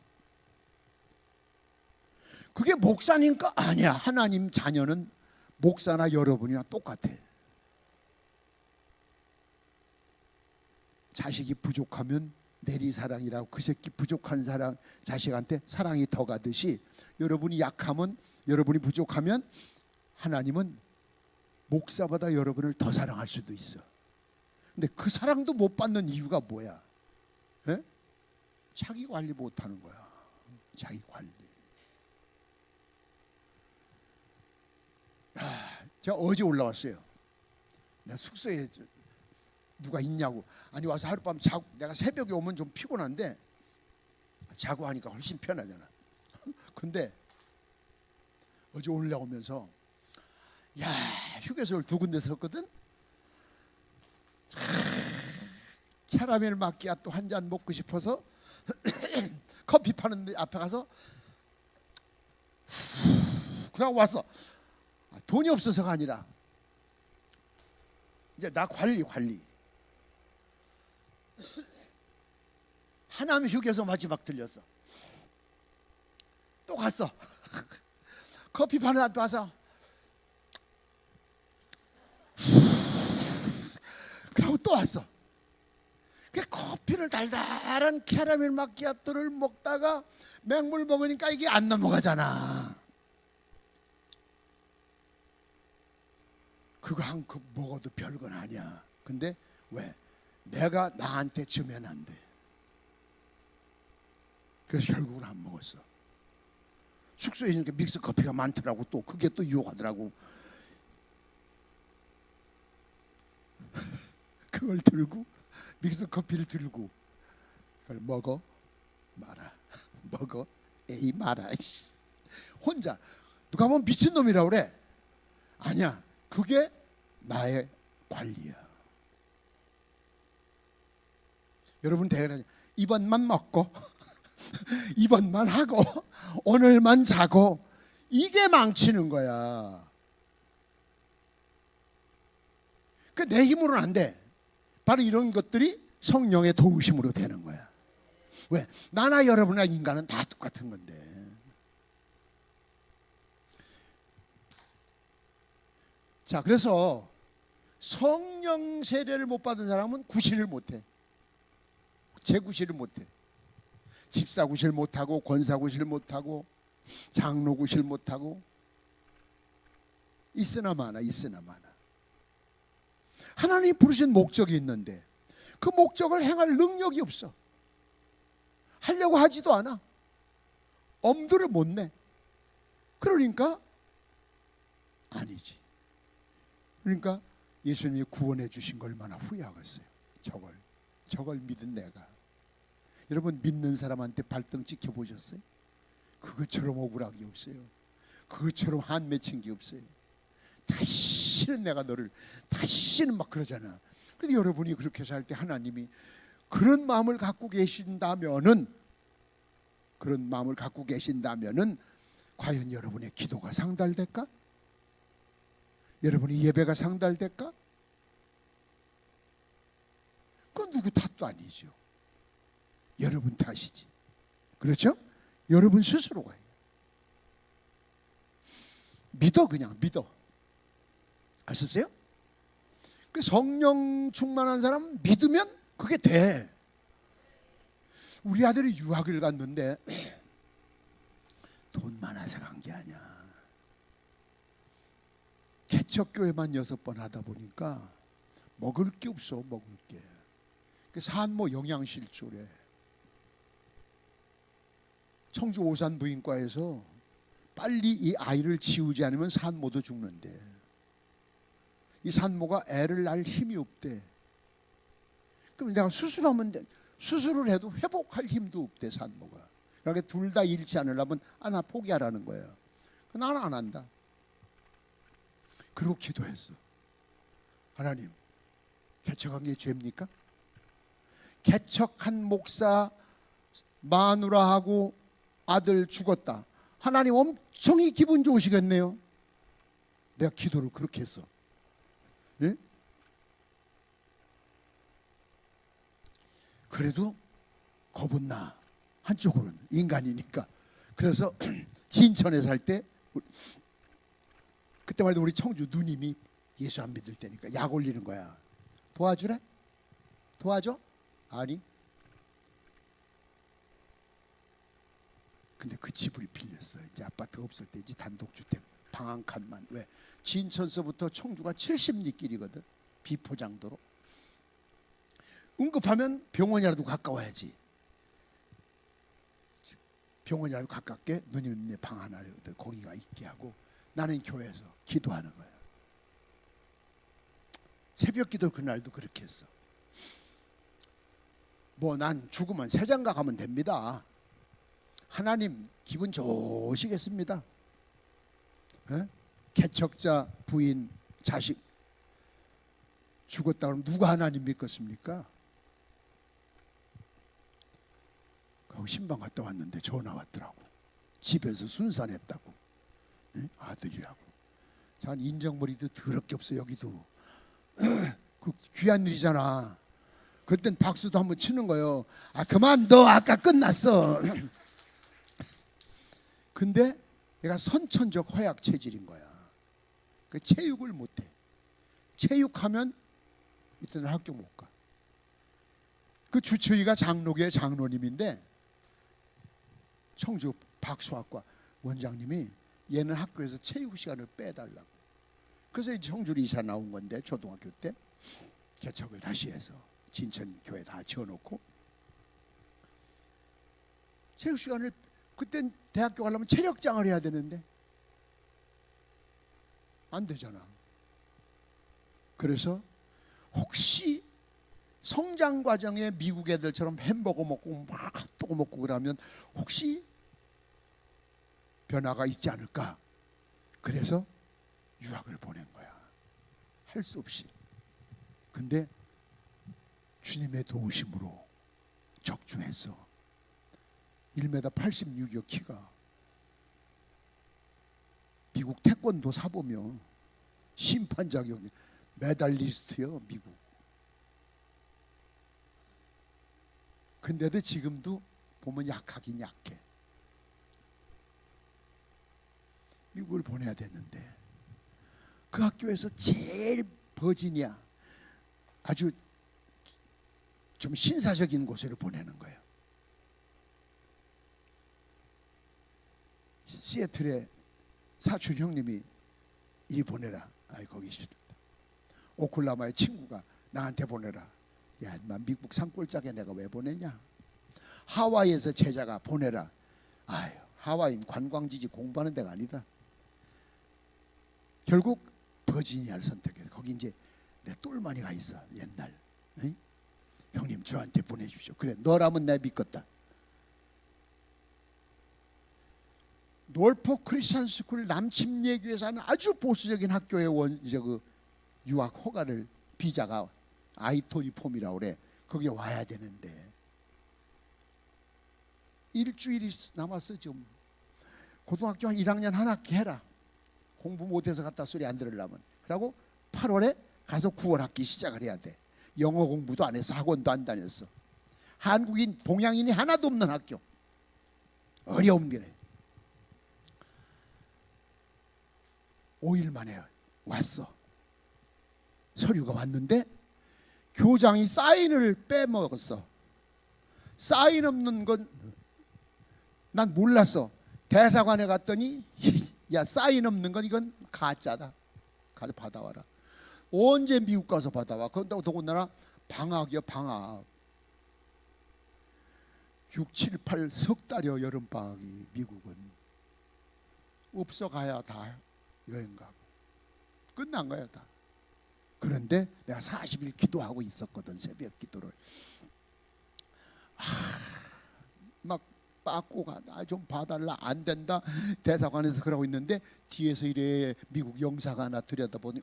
그게 목사니까? 아니야. 하나님 자녀는 목사나 여러분이나 똑같아. 자식이 부족하면 내리사랑이라고, 그 새끼 부족한 사랑, 자식한테 사랑이 더 가듯이 여러분이 약하면, 여러분이 부족하면 하나님은 목사보다 여러분을 더 사랑할 수도 있어. 근데 그 사랑도 못 받는 이유가 뭐야? 에? 자기 관리 못하는 거야. 자기 관리. 제가 어제 올라왔어요. 내가 숙소에 누가 있냐고. 아니 와서 하룻밤 자고, 내가 새벽에 오면 좀 피곤한데 자고 하니까 훨씬 편하잖아. 근데 어제 올라오면서 야, 휴게소를 두 군데 섰거든. 캐러멜 마키아또 한 잔 먹고 싶어서 커피 파는 데 앞에 가서 그러고 왔어. 돈이 없어서가 아니라 이제 나 관리 하남 휴게소 마지막 들렸어. 또 갔어. 커피 파는 앞에 와서 그러고 또 왔어. 그 커피를 달달한 캐러멜 마키아토를 먹다가 맹물 먹으니까 이게 안 넘어가잖아. 그거 한 컵 먹어도 별건 아니야. 근데 왜? 내가 나한테 주면 안 돼. 그래서 결국은 안 먹었어. 숙소에 있으니까 믹스 커피가 많더라고. 또 그게 또 유혹하더라고. 그걸 들고 믹스 커피를 들고 그걸 먹어 말아 먹어 에이 말아 혼자 누가 보면 미친놈이라고 그래. 아니야, 그게 나의 관리야. 여러분 대단히 이번만 먹고 이번만 하고 오늘만 자고 이게 망치는 거야. 그 내 힘으로는 안 돼. 바로 이런 것들이 성령의 도우심으로 되는 거야. 왜? 나나 여러분이나 인간은 다 똑같은 건데. 자, 그래서 성령 세례를 못 받은 사람은 구실을 못해. 재구실을 못해. 집사구실 못하고 권사구실 못하고 장로구실 못하고 있으나 마나 있으나 마나. 하나님이 부르신 목적이 있는데 그 목적을 행할 능력이 없어. 하려고 하지도 않아. 엄두를 못 내. 그러니까 아니지. 그러니까 예수님이 구원해 주신 걸 얼마나 후회하겠어요. 저걸 믿은 내가. 여러분 믿는 사람한테 발등 찍혀보셨어요? 그것처럼 억울하게 없어요. 그것처럼 한 맺힌 게 없어요. 다시는 내가 너를 다시는 막 그러잖아. 근데 여러분이 그렇게 살 때 하나님이 그런 마음을 갖고 계신다면은 과연 여러분의 기도가 상달될까? 여러분의 예배가 상달될까? 그건 누구 탓도 아니죠. 여러분 탓이지. 그렇죠? 여러분 스스로가 해요. 믿어, 그냥 믿어. 아셨어요? 그 성령 충만한 사람 믿으면 그게 돼. 우리 아들이 유학을 갔는데 돈 많아서 간 게 아니야. 개척교회만 6번 하다 보니까 먹을 게 없어. 먹을 게. 그 산모 영양실조래. 청주 오산 부인과에서 빨리 이 아이를 지우지 않으면 산모도 죽는데 이 산모가 애를 낳을 힘이 없대. 그럼 내가 수술을 해도 회복할 힘도 없대 산모가. 그러니까 둘 다 잃지 않으려면 하나 포기하라는 거예요. 나는 안 한다. 그리고 기도했어. 하나님, 개척한 게 죄입니까? 개척한 목사 마누라하고 아들 죽었다. 하나님 엄청 기분 좋으시겠네요. 내가 기도를 그렇게 했어. 네? 그래도 겁은 나. 한쪽으로는 인간이니까. 그래서 진천에 살 때 그때만 해도 우리 청주 누님이 예수 안 믿을 때니까 약 올리는 거야. 도와주래? 도와줘? 아니. 근데 그 집을 빌렸어. 이제 아파트가 없을 때 이제 단독주택 방 한 칸만. 왜? 진천서부터 청주가 70리 길이거든. 비포장도로. 응급하면 병원이라도 가까워야지. 병원이라도 가깝게 누님네 방 하나 거기가 있게 하고 나는 교회에서 기도하는 거야. 새벽 기도 그날도 그렇게 했어. 뭐 난 죽으면 새장가 가면 됩니다. 하나님 기분 좋으시겠습니다. 에? 개척자 부인 자식 죽었다 그러면 누가 하나님 믿겠습니까? 거기 신방 갔다 왔는데 전화 왔더라고. 집에서 순산했다고. 에? 아들이라고. 자, 인정머리도 더럽게 없어. 여기도 그 귀한 일이잖아. 그땐 박수도 한번 치는 거예요. 아 그만 너 아까 끝났어. 근데 얘가 선천적 허약 체질인 거야. 그 체육을 못해. 체육하면 이때는 학교 못 가. 그 주처위가 장로교회 장로님인데 청주 박수학과 원장님이 얘는 학교에서 체육 시간을 빼달라고. 그래서 이제 청주로 이사 나온 건데 초등학교 때 개척을 다시 해서 진천교회 다 지어놓고 체육 시간을 그땐 대학교 가려면 체력장을 해야 되는데 안 되잖아. 그래서 혹시 성장 과정에 미국 애들처럼 햄버거 먹고 막 핫도그 먹고 그러면 혹시 변화가 있지 않을까? 그래서 유학을 보낸 거야. 할 수 없이. 근데 주님의 도우심으로 적중해서 1m 86이요 키가. 미국 태권도 사보면 심판 자격이 메달리스트요 미국. 근데도 지금도 보면 약하긴 약해. 미국을 보내야 됐는데 그 학교에서 제일 버지니아 아주 좀 신사적인 곳으로 보내는 거예요. 시애틀에 사촌 형님이 이리 보내라. 아이 거기 싫다. 오클라호마의 친구가 나한테 보내라. 야, 인마 미국 산골짜기에 내가 왜 보내냐? 하와이에서 제자가 보내라. 아유, 하와이는 관광지지 공부하는 데가 아니다. 결국 버지니아를 선택해서 거기 이제 내 똘마니가 있어 옛날. 응? 형님 저한테 보내주십시오. 그래 너라면 내가 믿겠다. 놀포 크리스천 스쿨 남침예교에서 하는 아주 보수적인 학교의 유학 허가를 비자가 아이토니 폼이라고 그래. 거기에 와야 되는데 일주일이 남았어 지금. 고등학교 한 1학년 한 학기 해라. 공부 못해서 갔다 소리 안 들으려면. 그러고 8월에 가서 9월 학기 시작을 해야 돼. 영어 공부도 안 해서 학원도 안 다녔어. 한국인 동양인이 하나도 없는 학교. 어려운 길에 5일 만에 왔어. 서류가 왔는데 교장이 사인을 빼먹었어. 사인 없는 건 난 몰랐어. 대사관에 갔더니 야 사인 없는 건 이건 가짜다. 가서 받아와라. 언제 미국 가서 받아와. 그런다고 더군다나 방학이야 방학. 6, 7, 8 석 달이요 여름방학이. 미국은 없어 가야 다 여행 가고 끝난 거야 다. 그런데 내가 40일 기도하고 있었거든. 새벽 기도를. 막 빠꾸 가나 좀 봐달라. 안 된다. 대사관에서 그러고 있는데 뒤에서 이래 미국 영사가 하나 들여다보니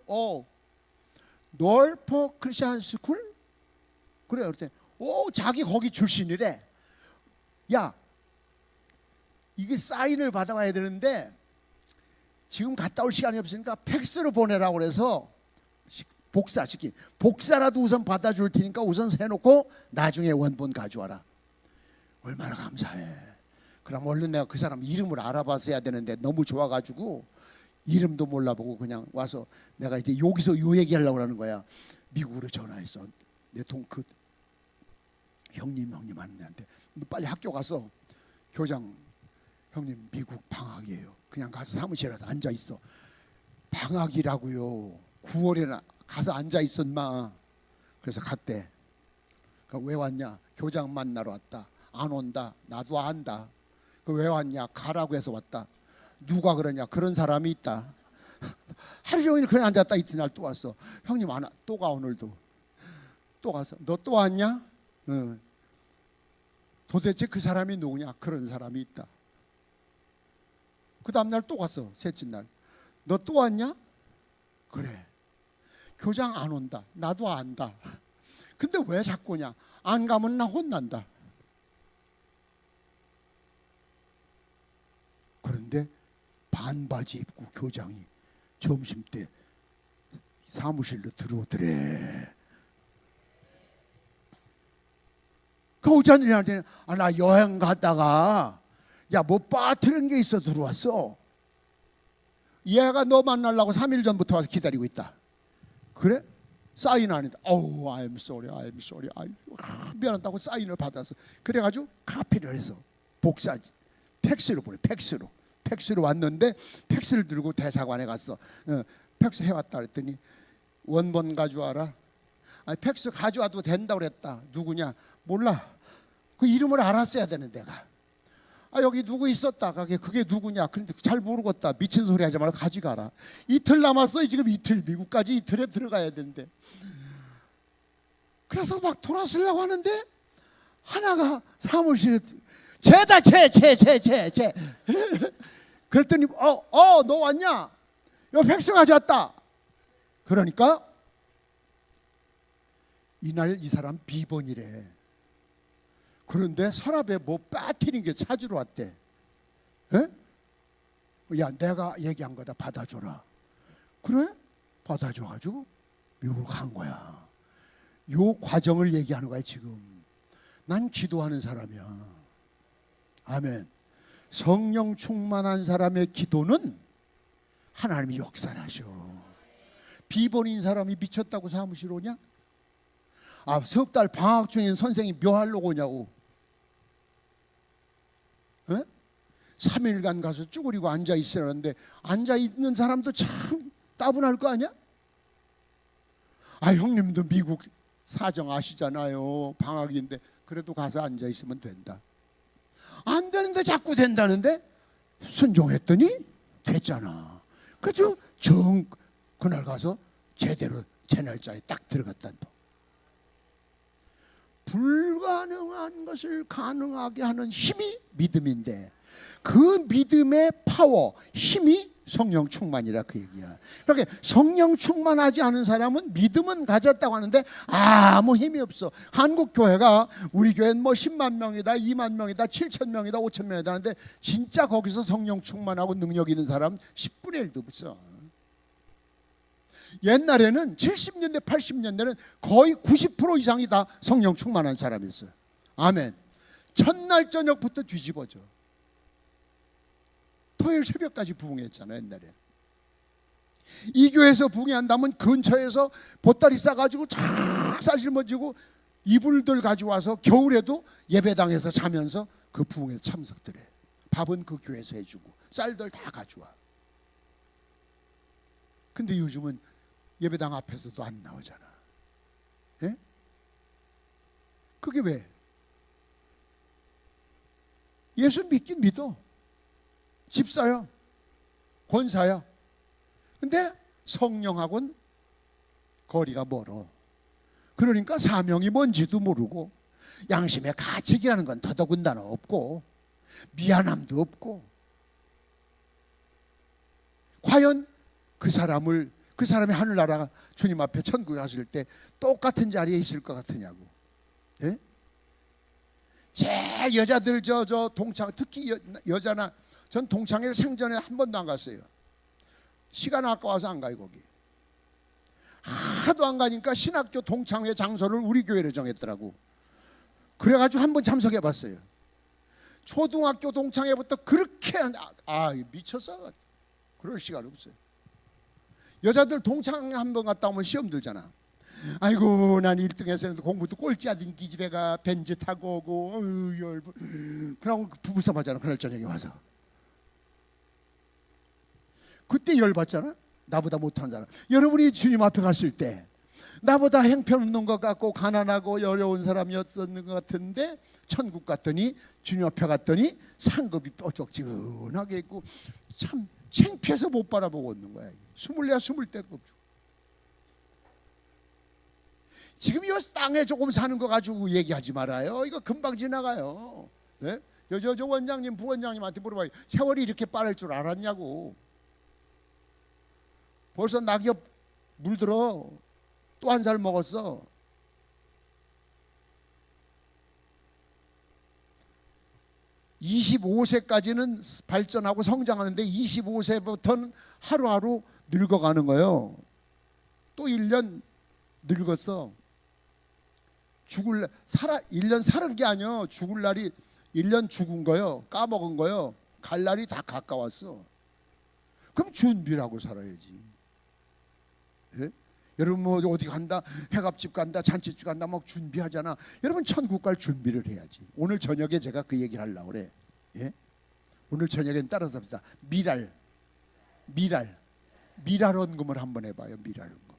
놀포 크리스천 스쿨? 그래. 그랬더니 자기 거기 출신이래. 야 이게 사인을 받아와야 되는데 지금 갔다 올 시간이 없으니까 팩스로 보내라고 그래서 복사라도 우선 받아줄 테니까 우선 해놓고 나중에 원본 가져와라. 얼마나 감사해. 그럼 얼른 내가 그 사람 이름을 알아봐서 해야 되는데 너무 좋아가지고 이름도 몰라보고 그냥 와서 내가 이제 여기서 요 얘기하려고 하는 거야. 미국으로 전화해서 내 그 형님 하는 애한테 빨리 학교 가서 교장 형님 미국 방학이에요. 그냥 가서 사무실에서 앉아 있어. 방학이라고요. 9월에나 가서 앉아 있었 마. 그래서 갔대. 왜 왔냐? 교장 만나러 왔다. 안 온다. 나도 안다. 왜 왔냐? 가라고 해서 왔다. 누가 그러냐? 그런 사람이 있다. 하루 종일 그냥 앉았다. 이튿날 또 왔어. 형님 안 와. 또 가 오늘도. 또 가서 너 또 왔냐? 응. 도대체 그 사람이 누구냐? 그런 사람이 있다. 그 다음날 또 갔어. 셋째 날. 너 또 왔냐? 그래. 교장 안 온다. 나도 안다. 근데 왜 자꾸 오냐? 안 가면 나 혼난다. 그런데 반바지 입고 교장이 점심때 사무실로 들어오더래. 그 오자들한테는 나 여행 갔다가 뭐 빠뜨린 게 있어 들어왔어. 얘가 너 만나려고 3일 전부터 와서 기다리고 있다. 그래? 사인 안 했다. I'm sorry. 미안하다고 사인을 받아서 그래가지고 카피를 해서 팩스로 보내. 팩스로 왔는데 팩스를 들고 대사관에 갔어. 팩스 해왔다 그랬더니 원본 가져와라. 팩스 가져와도 된다고 그랬다. 누구냐? 몰라. 그 이름을 알았어야 되는 데가. 여기 누구 있었다. 그게 누구냐? 근데 잘 모르겠다. 미친 소리 하지 말고 가져가라. 이틀 남았어. 지금 이틀. 미국까지 이틀에 들어가야 되는데. 그래서 막 돌아서려고 하는데 하나가 사무실에 쟤다 쟤 그랬더니 너 왔냐? 요 백성 가져왔다. 그러니까 이날 이 사람 비번이래. 그런데 서랍에 뭐 빠뜨린 게 찾으러 왔대. 에? 야, 내가 얘기한 거다, 받아줘라. 그래? 받아줘가지고 미국으로 간 거야. 요 과정을 얘기하는 거야 지금. 난 기도하는 사람이야. 아멘. 성령 충만한 사람의 기도는 하나님이 역사를 하셔. 비번인 사람이 미쳤다고 사무실 오냐? 석 달 방학 중인 선생이 묘하려고 오냐고. 3일간 가서 쭈그리고 앉아 있으라는데 앉아 있는 사람도 참 따분할 거 아니야? 형님도 미국 사정 아시잖아요. 방학인데 그래도 가서 앉아 있으면 된다. 안 되는데 자꾸 된다는데 순종했더니 됐잖아. 그래서 그날 가서 제대로 제 날짜에 딱 들어갔단 거. 불가능한 것을 가능하게 하는 힘이 믿음인데 그 믿음의 파워, 힘이 성령 충만이라 그 얘기야. 그러니까 성령 충만하지 않은 사람은 믿음은 가졌다고 하는데 아무 힘이 없어. 한국 교회가 우리 교회는 뭐 10만 명이다, 2만 명이다, 7천 명이다, 5천 명이다 하는데 진짜 거기서 성령 충만하고 능력 있는 사람 10분의 1도 없어. 옛날에는 70년대 80년대는 거의 90% 이상이 다 성령 충만한 사람이었어요. 아멘. 첫날 저녁부터 뒤집어져. 토요일 새벽까지 부흥했잖아 옛날에. 이 교회에서 부흥한다면 근처에서 보따리 싸가지고 쫙 싸질머지고 이불들 가져와서 겨울에도 예배당에서 자면서 그 부흥에 참석들 해. 밥은 그 교회에서 해주고 쌀들 다 가져와. 근데 요즘은 예배당 앞에서도 안 나오잖아. 예? 그게 왜? 예수 믿긴 믿어. 집사야, 권사야. 근데 성령하고는 거리가 멀어. 그러니까 사명이 뭔지도 모르고 양심의 가책이라는 건 더더군다나 없고 미안함도 없고. 과연 그 사람이 하늘나라 주님 앞에 천국에 갔을 때 똑같은 자리에 있을 것 같으냐고. 예? 제 여자들 저 동창, 특히 여자나 전 동창회 생전에 한 번도 안 갔어요. 시간 아까워서 안 가요 거기. 하도 안 가니까 신학교 동창회 장소를 우리 교회로 정했더라고. 그래가지고 한 번 참석해 봤어요. 초등학교 동창회부터 그렇게 미쳤어. 그럴 시간 없어요. 여자들 동창회 한 번 갔다 오면 시험 들잖아. 아이고 난 1등에서 공부도 꼴찌하던 기집애가 벤츠 타고 오고 그러고 부부싸움하잖아. 그날 저녁에 와서. 그때 열받잖아. 나보다 못한 사람. 여러분이 주님 앞에 갔을 때 나보다 형편없는 것 같고 가난하고 어려운 사람이었던 것 같은데 천국 갔더니 주님 앞에 갔더니 상급이 뾰족지근하게 있고 참 창피해서 못 바라보고 있는 거야. 24, 20대도 없죠. 지금 이 땅에 조금 사는 거 가지고 얘기하지 말아요. 이거 금방 지나가요. 네? 저 원장님, 부원장님한테 물어봐요. 세월이 이렇게 빠를 줄 알았냐고. 벌써 낙엽 물들어. 또 한 살 먹었어. (25세까지는) 발전하고 성장하는데 25세부터는 하루하루 늙어가는 거예요. 또 1년 늙었어. 1년 살은 게 아니야. 죽을 날이 1년 죽은 거예요. 까먹은 거예요. 갈 날이 다 가까웠어. 그럼 준비를 하고 살아야지. 예? 여러분 뭐 어디 간다, 회갑집 간다, 잔치집 간다 막 준비하잖아. 여러분 천국 갈 준비를 해야지. 오늘 저녁에 제가 그 얘기를 하려고 그래. 예? 오늘 저녁엔 따라서 합시다. 미랄 헌금을 한번 해봐요. 미랄 헌금.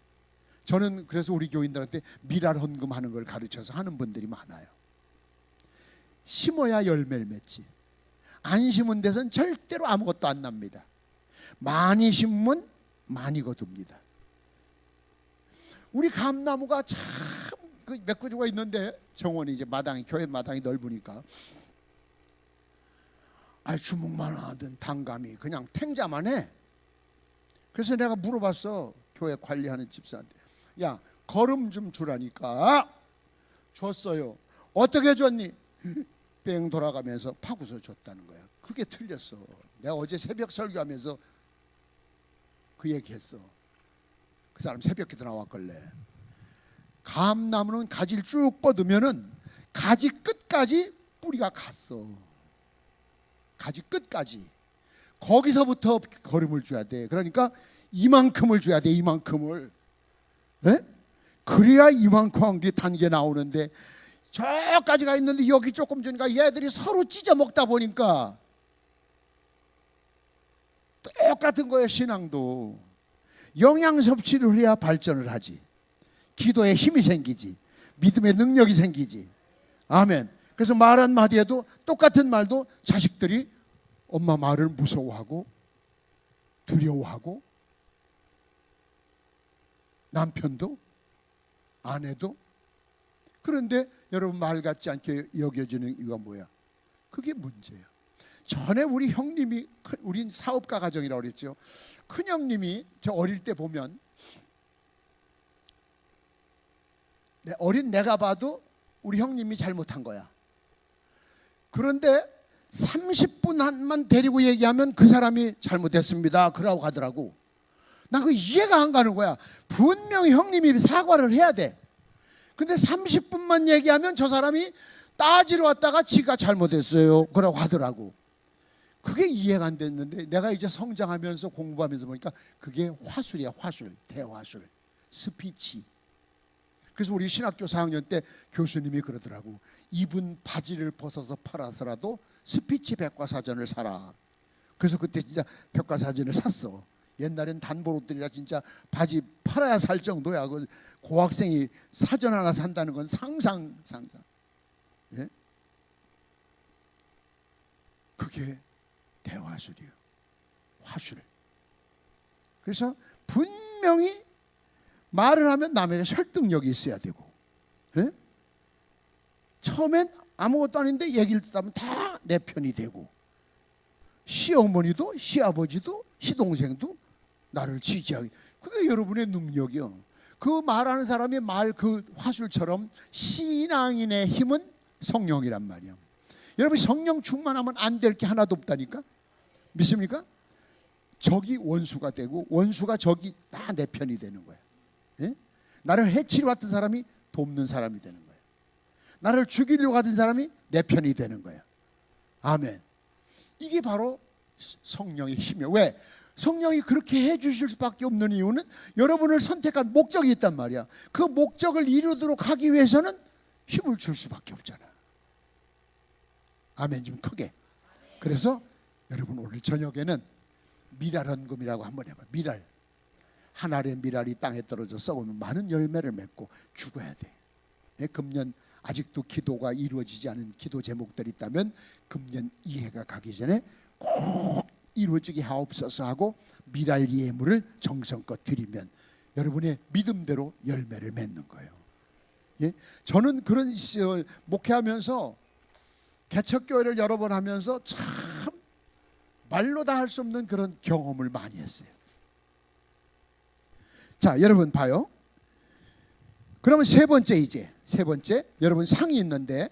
저는 그래서 우리 교인들한테 미랄 헌금 하는 걸 가르쳐서 하는 분들이 많아요. 심어야 열매를 맺지. 안 심은 데선 절대로 아무것도 안 납니다. 많이 심으면 많이 거둡니다. 우리 감나무가 참 몇 구조가 있는데 정원이 이제 마당이 교회 마당이 넓으니까 주먹만 하던 당감이 그냥 탱자만 해. 그래서 내가 물어봤어 교회 관리하는 집사한테, 야 거름 좀 주라니까. 줬어요. 어떻게 줬니? 뺑 돌아가면서 파고서 줬다는 거야. 그게 틀렸어. 내가 어제 새벽 설교하면서 그 얘기했어. 그 사람 새벽기도 나왔걸래. 감나무는 가지를 쭉 뻗으면은 가지 끝까지 뿌리가 갔어. 가지 끝까지. 거기서부터 거름을 줘야 돼. 그러니까 이만큼을 줘야 돼. 이만큼을. 네? 그래야 이만큼 한 게 단계 나오는데 저까지가 있는데 여기 조금 주니까 얘들이 서로 찢어 먹다 보니까 똑같은 거예요. 신앙도 영양 섭취를 해야 발전을 하지. 기도에 힘이 생기지. 믿음의 능력이 생기지. 아멘. 그래서 말 한마디에도 똑같은 말도 자식들이 엄마 말을 무서워하고 두려워하고, 남편도 아내도. 그런데 여러분 말 같지 않게 여겨지는 이유가 뭐야? 그게 문제야. 전에 우리 형님이, 우린 사업가 가정이라고 그랬죠. 큰형님이 저 어릴 때 보면 어린 내가 봐도 우리 형님이 잘못한 거야. 그런데 30분만 데리고 얘기하면 그 사람이 잘못했습니다 그러고 가더라고. 난 그 이해가 안 가는 거야. 분명히 형님이 사과를 해야 돼. 근데 30분만 얘기하면 저 사람이 따지러 왔다가 지가 잘못했어요 그러고 하더라고. 그게 이해가 안 됐는데 내가 이제 성장하면서 공부하면서 보니까 그게 화술이야. 화술, 대화술, 스피치. 그래서 우리 신학교 4학년 때 교수님이 그러더라고. 입은 바지를 벗어서 팔아서라도 스피치 백과사전을 사라. 그래서 그때 진짜 백과사전을 샀어. 옛날엔 단보로들이라 진짜 바지 팔아야 살 정도야. 그 고학생이 사전 하나 산다는 건 상상. 예? 그게 대화술이에요. 화술. 그래서 분명히 말을 하면 남에게 설득력이 있어야 되고, 예? 처음엔 아무것도 아닌데 얘기를 듣다 다 내 편이 되고, 시어머니도 시아버지도 시동생도 나를 지지하게. 그게 여러분의 능력이요. 그 말하는 사람의 말 그 화술처럼 신앙인의 힘은 성령이란 말이야. 여러분 성령 충만하면 안 될 게 하나도 없다니까. 믿습니까? 적이 원수가 되고 원수가 적이 다 내 편이 되는 거야. 예? 나를 해치려 왔던 사람이 돕는 사람이 되는 거야. 나를 죽이려고 하던 사람이 내 편이 되는 거야. 아멘. 이게 바로 성령의 힘이에요. 왜? 성령이 그렇게 해주실 수밖에 없는 이유는 여러분을 선택한 목적이 있단 말이야. 그 목적을 이루도록 하기 위해서는 힘을 줄 수밖에 없잖아. 아멘. 좀 크게. 그래서 여러분 오늘 저녁에는 미랄 헌금이라고 한번 해봐. 미랄. 한 알의 미랄이 땅에 떨어져 썩으면 많은 열매를 맺고 죽어야 돼. 예, 금년 아직도 기도가 이루어지지 않은 기도 제목들이 있다면 금년 이해가 가기 전에 꼭 이루어지게 하옵소서 하고 미랄 예물을 정성껏 드리면 여러분의 믿음대로 열매를 맺는 거예요. 예? 저는 그런 목회하면서 개척교회를 여러 번 하면서 참 말로 다 할 수 없는 그런 경험을 많이 했어요. 자, 여러분 봐요. 그러면 세 번째, 이제 세 번째, 여러분 상이 있는데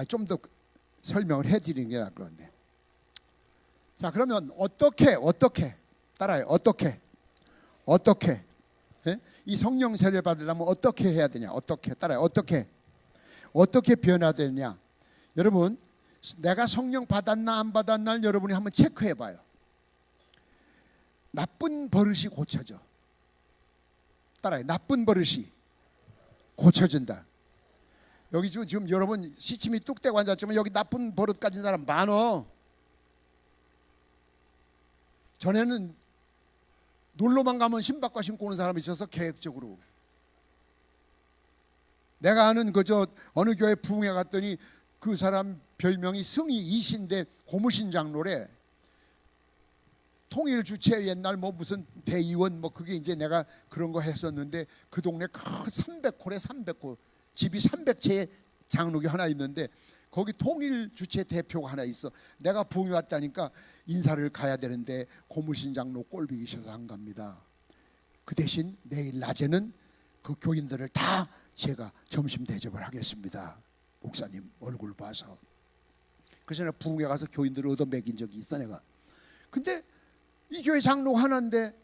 좀 더 설명을 해드리는 게 나을 것 같네. 자, 그러면 어떻게 따라요. 어떻게 예? 이 성령 세례를 받으려면 어떻게 해야 되냐? 어떻게 따라요. 어떻게 변화되느냐? 여러분, 내가 성령 받았나 안 받았나 여러분이 한번 체크해 봐요. 나쁜 버릇이 고쳐져. 따라요. 나쁜 버릇이 고쳐진다. 여기 지금 여러분 시침이 뚝 떼고 앉았지만 여기 나쁜 버릇 가진 사람 많어. 전에는 놀러만 가면 신발과 신고 오는 사람이 있어서 계획적으로. 내가 아는 어느 교회 부흥회 갔더니 그 사람 별명이 승희 이신대 고무신 장로래. 통일 주체 옛날 뭐 무슨 대의원 뭐 그게 이제 내가 그런 거 했었는데 그 동네 큰 300호래 300호 집이 300채의 장로교 하나 있는데 거기 통일 주체 대표가 하나 있어. 내가 부흥이 왔다니까 인사를 가야 되는데 고무신 장로 꼴보기 싫어서 안 갑니다. 그 대신 내일 낮에는 그 교인들을 다 제가 점심 대접을 하겠습니다. 목사님 얼굴 봐서. 그래서 내가 부흥회 가서 교인들을 얻어 먹인 적이 있어 내가. 근데 이 교회 장로가 하나인데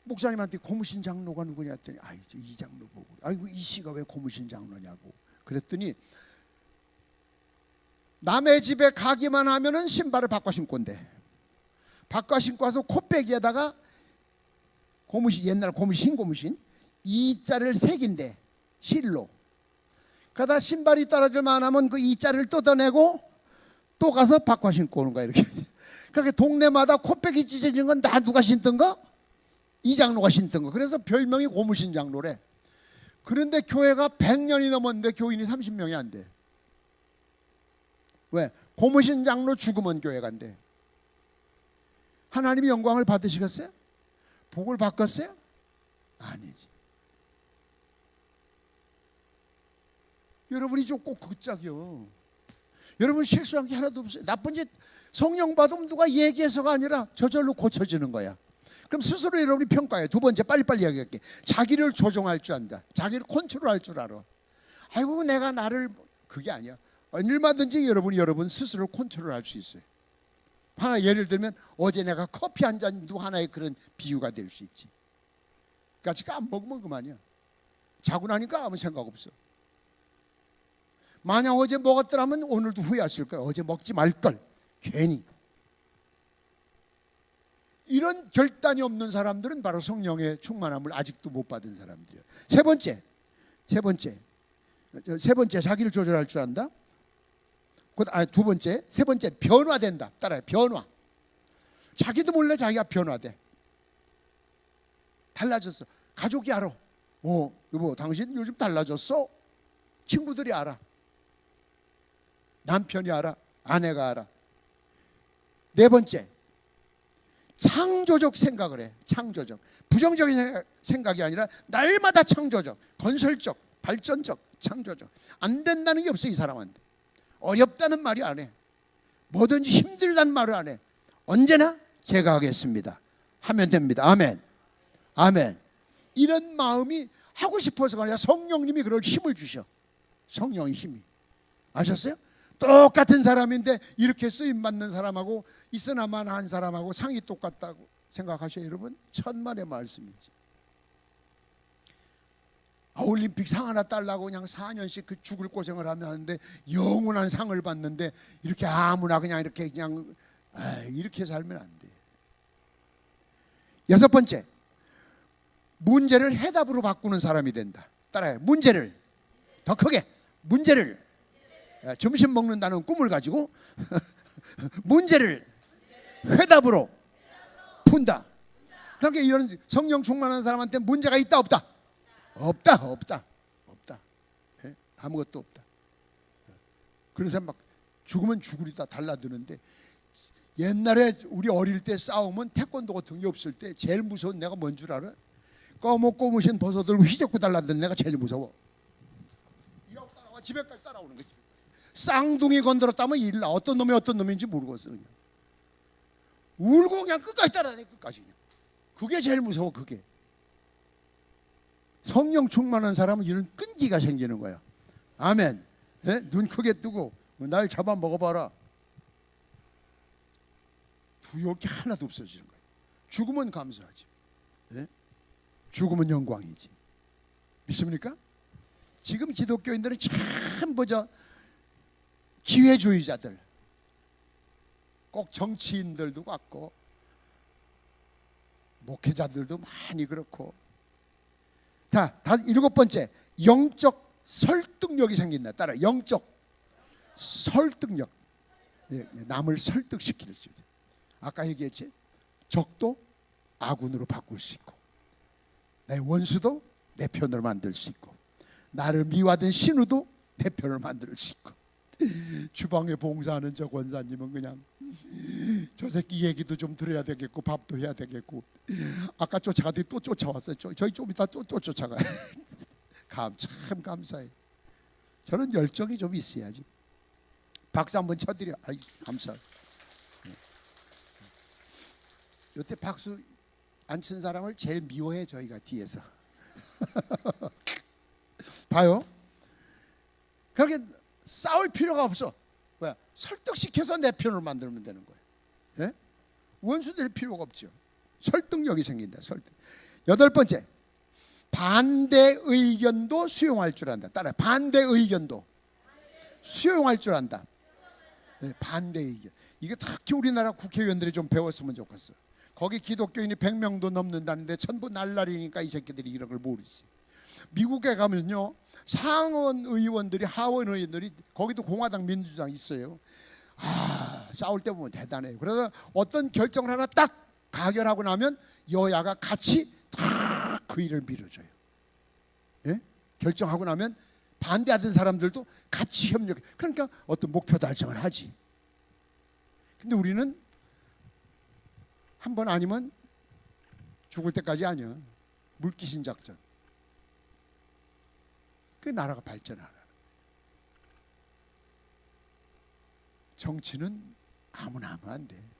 목사님한테 고무신 장로가 누구냐 했더니 이 장로 보고 아이고 이 씨가 왜 고무신 장로냐고 그랬더니 남의 집에 가기만 하면은 신발을 바꿔 신고 온대. 바꿔 신고 와서 코빼기에다가 고무신 옛날 고무신 흰 고무신 이자를 새긴대 실로. 그러다 신발이 떨어질만 하면 그 이자를 뜯어내고 또 가서 바꿔 신고 오는 거야 이렇게. 그렇게 동네마다 코빼기 찢어진 건 다 누가 신던 거? 이 장로가 신던 거. 그래서 별명이 고무신 장로래. 그런데 교회가 100년이 넘었는데 교인이 30명이 안 돼. 왜? 고무신 장로 죽으면 교회 간대. 하나님이 영광을 받으시겠어요? 복을 바꿨어요? 아니지. 여러분이 좀 꼭 그 짝이요. 여러분 실수한 게 하나도 없어요. 나쁜 짓 성령 받으면 누가 얘기해서가 아니라 저절로 고쳐지는 거야. 그럼 스스로 여러분이 평가해. 두 번째 빨리빨리 이야기할게. 자기를 조종할 줄 안다. 자기를 컨트롤할 줄 알아. 아이고 내가 나를 그게 아니야. 얼마든지 여러분 스스로 컨트롤할 수 있어요. 하나 예를 들면 어제 내가 커피 한 잔도 하나의 그런 비유가 될 수 있지. 그러니까 안 먹으면 그만이야. 자고 나니까 아무 생각 없어. 만약 어제 먹었더라면 오늘도 후회했을 거야. 어제 먹지 말걸. 괜히. 이런 결단이 없는 사람들은 바로 성령의 충만함을 아직도 못 받은 사람들이에요. 세 번째 자기를 조절할 줄 안다. 두 번째, 세 번째 변화된다. 따라해. 변화. 자기도 몰래 자기가 변화돼. 달라졌어. 가족이 알아. 여보 당신 요즘 달라졌어. 친구들이 알아. 남편이 알아. 아내가 알아. 네 번째, 창조적 생각을 해. 창조적. 부정적인 생각이 아니라 날마다 창조적, 건설적, 발전적, 창조적. 안 된다는 게 없어 이 사람한테. 어렵다는 말이 안 해. 뭐든지 힘들다는 말을 안 해. 언제나 제가 하겠습니다. 하면 됩니다. 아멘. 아멘. 이런 마음이 하고 싶어서가 아니라 성령님이 그럴 힘을 주셔. 성령의 힘이. 아셨어요? 똑같은 사람인데 이렇게 쓰임받는 사람하고 있으나만 한 사람하고 상이 똑같다고 생각하셔요 여러분? 천만의 말씀이지. 올림픽 상 하나 따려고 그냥 4년씩 그 죽을 고생을 하는데 영원한 상을 받는데 이렇게 아무나 그냥 이렇게 살면 안 돼. 여섯 번째, 문제를 해답으로 바꾸는 사람이 된다. 따라해. 문제를 더 크게 문제를 점심 먹는다는 꿈을 가지고 문제를 해답으로 푼다. 그러니까 이런 성령 충만한 사람한테 문제가 있다 없다? 없다. 네? 아무것도 없다. 그래서 막 죽으면 죽으리다 달라드는데 옛날에 우리 어릴 때 싸우면 태권도 같은 게 없을 때 제일 무서운 내가 뭔 줄 알아? 꼬무신 벗어 들고 휘젓고 달라드는 내가 제일 무서워. 이러고 따라와 집에까지 따라오는 거지. 쌍둥이 건드렸다면 일나. 어떤 놈이 어떤 놈인지 모르겠어. 그냥 울고 그냥 끝까지 따라다니. 끝까지 그냥. 그게 제일 무서워. 그게 성령 충만한 사람은 이런 끈기가 생기는 거야. 아멘. 예? 눈 크게 뜨고 날 잡아 먹어봐라. 두려울 게 하나도 없어지는 거야. 죽으면 감사하지. 예? 죽으면 영광이지. 믿습니까? 지금 기독교인들은 참 기회주의자들, 꼭 정치인들도 같고 목회자들도 많이 그렇고. 자, 일곱 번째, 영적 설득력이 생긴다. 따라. 영적 설득력. 남을 설득시킬 수 있다. 아까 얘기했지? 적도 아군으로 바꿀 수 있고 내 원수도 내 편으로 만들 수 있고 나를 미워하던 신우도 내 편을 만들 수 있고 주방에 봉사하는 저 권사님은 그냥 저 새끼 얘기도 좀 들어야 되겠고 밥도 해야 되겠고 아까 쫓아가더니 또 쫓아왔어요. 저희 좀 이따 또 쫓아가요. 참 감사해. 저는 열정이 좀 있어야지. 박수 한번 쳐드려. 아이 감사. 여태 박수 안 친 사람을 제일 미워해 저희가 뒤에서. 봐요. 그렇게 싸울 필요가 없어. 뭐야? 설득시켜서 내 편을 만들면 되는 거예요. 예? 원수 될 필요가 없죠. 설득력이 생긴다. 설득. 여덟 번째, 반대 의견도 수용할 줄 안다. 따라 반대 의견도 수용할 줄 안다. 네, 반대 의견. 이게 특히 우리나라 국회의원들이 좀 배웠으면 좋겠어. 거기 기독교인이 100명도 넘는다는데 전부 날라리니까 이 새끼들이 이런 걸 모르지. 미국에 가면요, 상원 의원들이 하원 의원들이 거기도 공화당 민주당 있어요. 싸울 때 보면 대단해요. 그래서 어떤 결정을 하나 딱 가결하고 나면 여야가 같이 다 그 일을 밀어줘요. 예? 결정하고 나면 반대하던 사람들도 같이 협력해. 그러니까 어떤 목표 달성을 하지. 근데 우리는 한 번 아니면 죽을 때까지 아니야. 물귀신 작전. 그 나라가 발전 안 하는 거예요. 정치는 아무나 하면 안 돼.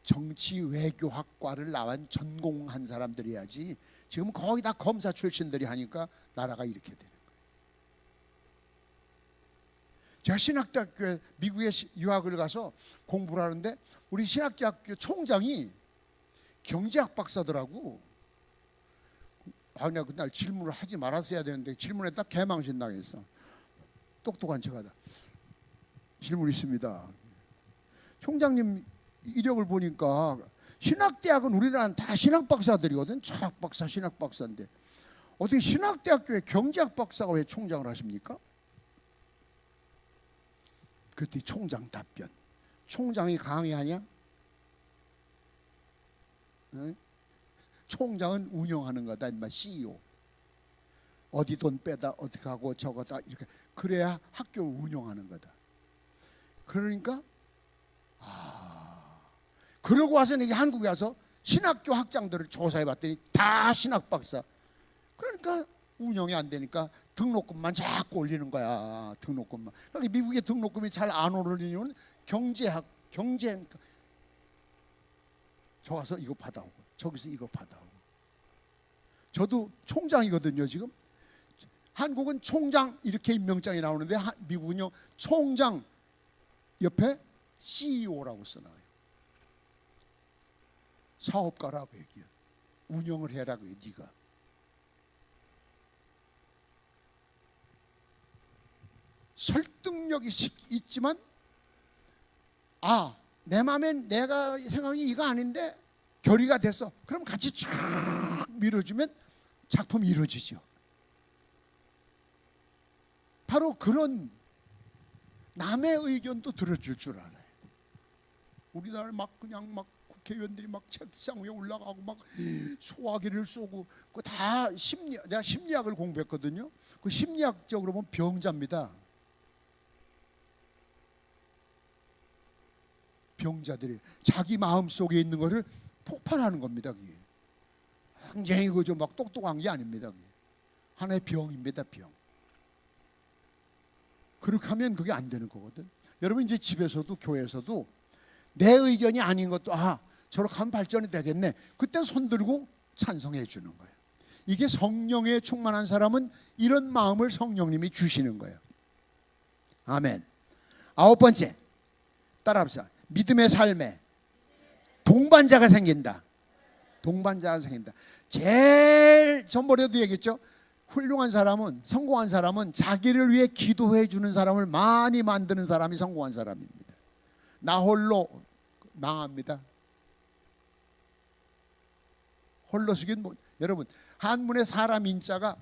정치 외교학과를 나온 전공한 사람들이야지. 지금 거의 다 검사 출신들이 하니까 나라가 이렇게 되는 거예요. 제가 신학대학교에 미국에 유학을 가서 공부를 하는데 우리 신학대학교 총장이 경제학 박사더라고. 내가 그날 질문을 하지 말았어야 되는데 질문했다 개망신 당했어. 똑똑한 척하다. 질문 있습니다. 총장님 이력을 보니까 신학대학은 우리나라는 다 신학 박사들이거든. 철학 박사, 신학 박사인데 어떻게 신학대학교에 경제학 박사가 왜 총장을 하십니까? 그때 총장 답변. 총장이 강의하냐? 응? 총장은 운영하는 거다. 인마 CEO. 어디 돈 빼다 어떻게 하고 저거다 이렇게 그래야 학교를 운영하는 거다. 그러니까 그러고 와서 내가 한국에 와서 신학교 학장들을 조사해 봤더니 다 신학 박사. 그러니까 운영이 안 되니까 등록금만 자꾸 올리는 거야. 등록금만. 그러니까 미국의 등록금이 잘 안 오르는 이유는 경제학, 경제니까. 저 와서 이거 받아오고 저기서 이거 받아오고. 저도 총장이거든요 지금. 한국은 총장 이렇게 임명장이 나오는데 미국은요 총장 옆에 CEO라고 써놔요. 사업가라고 얘기해. 운영을 해라고 해. 네가. 설득력이 있지만 내 마음엔 내가 생각이 이거 아닌데 결의가 됐어. 그럼 같이 쫙 밀어주면 작품이 이루어지죠. 바로 그런 남의 의견도 들어줄 줄 알아야 돼. 우리나라 그냥 국회의원들이 책상 위에 올라가고 소화기를 쏘고 그 다 내가 심리학을 공부했거든요. 그 심리학적으로 보면 병자입니다. 병자들이 자기 마음 속에 있는 것을 폭발하는 겁니다. 그게 굉장히 그저 똑똑한 게 아닙니다. 그게 하나의 병입니다. 병. 그렇게 하면 그게 안 되는 거거든. 여러분 이제 집에서도 교회에서도 내 의견이 아닌 것도 저렇게 하면 발전이 되겠네. 그때 손 들고 찬성해 주는 거예요. 이게 성령에 충만한 사람은 이런 마음을 성령님이 주시는 거예요. 아멘. 아홉 번째, 따라합시다. 믿음의 삶에 동반자가 생긴다. 동반자가 생긴다. 제일 전번에도 얘기했죠. 훌륭한 사람은, 성공한 사람은 자기를 위해 기도해 주는 사람을 많이 만드는 사람이 성공한 사람입니다. 나 홀로 망합니다. 홀로 쓰긴 여러분 한문의 사람 인자가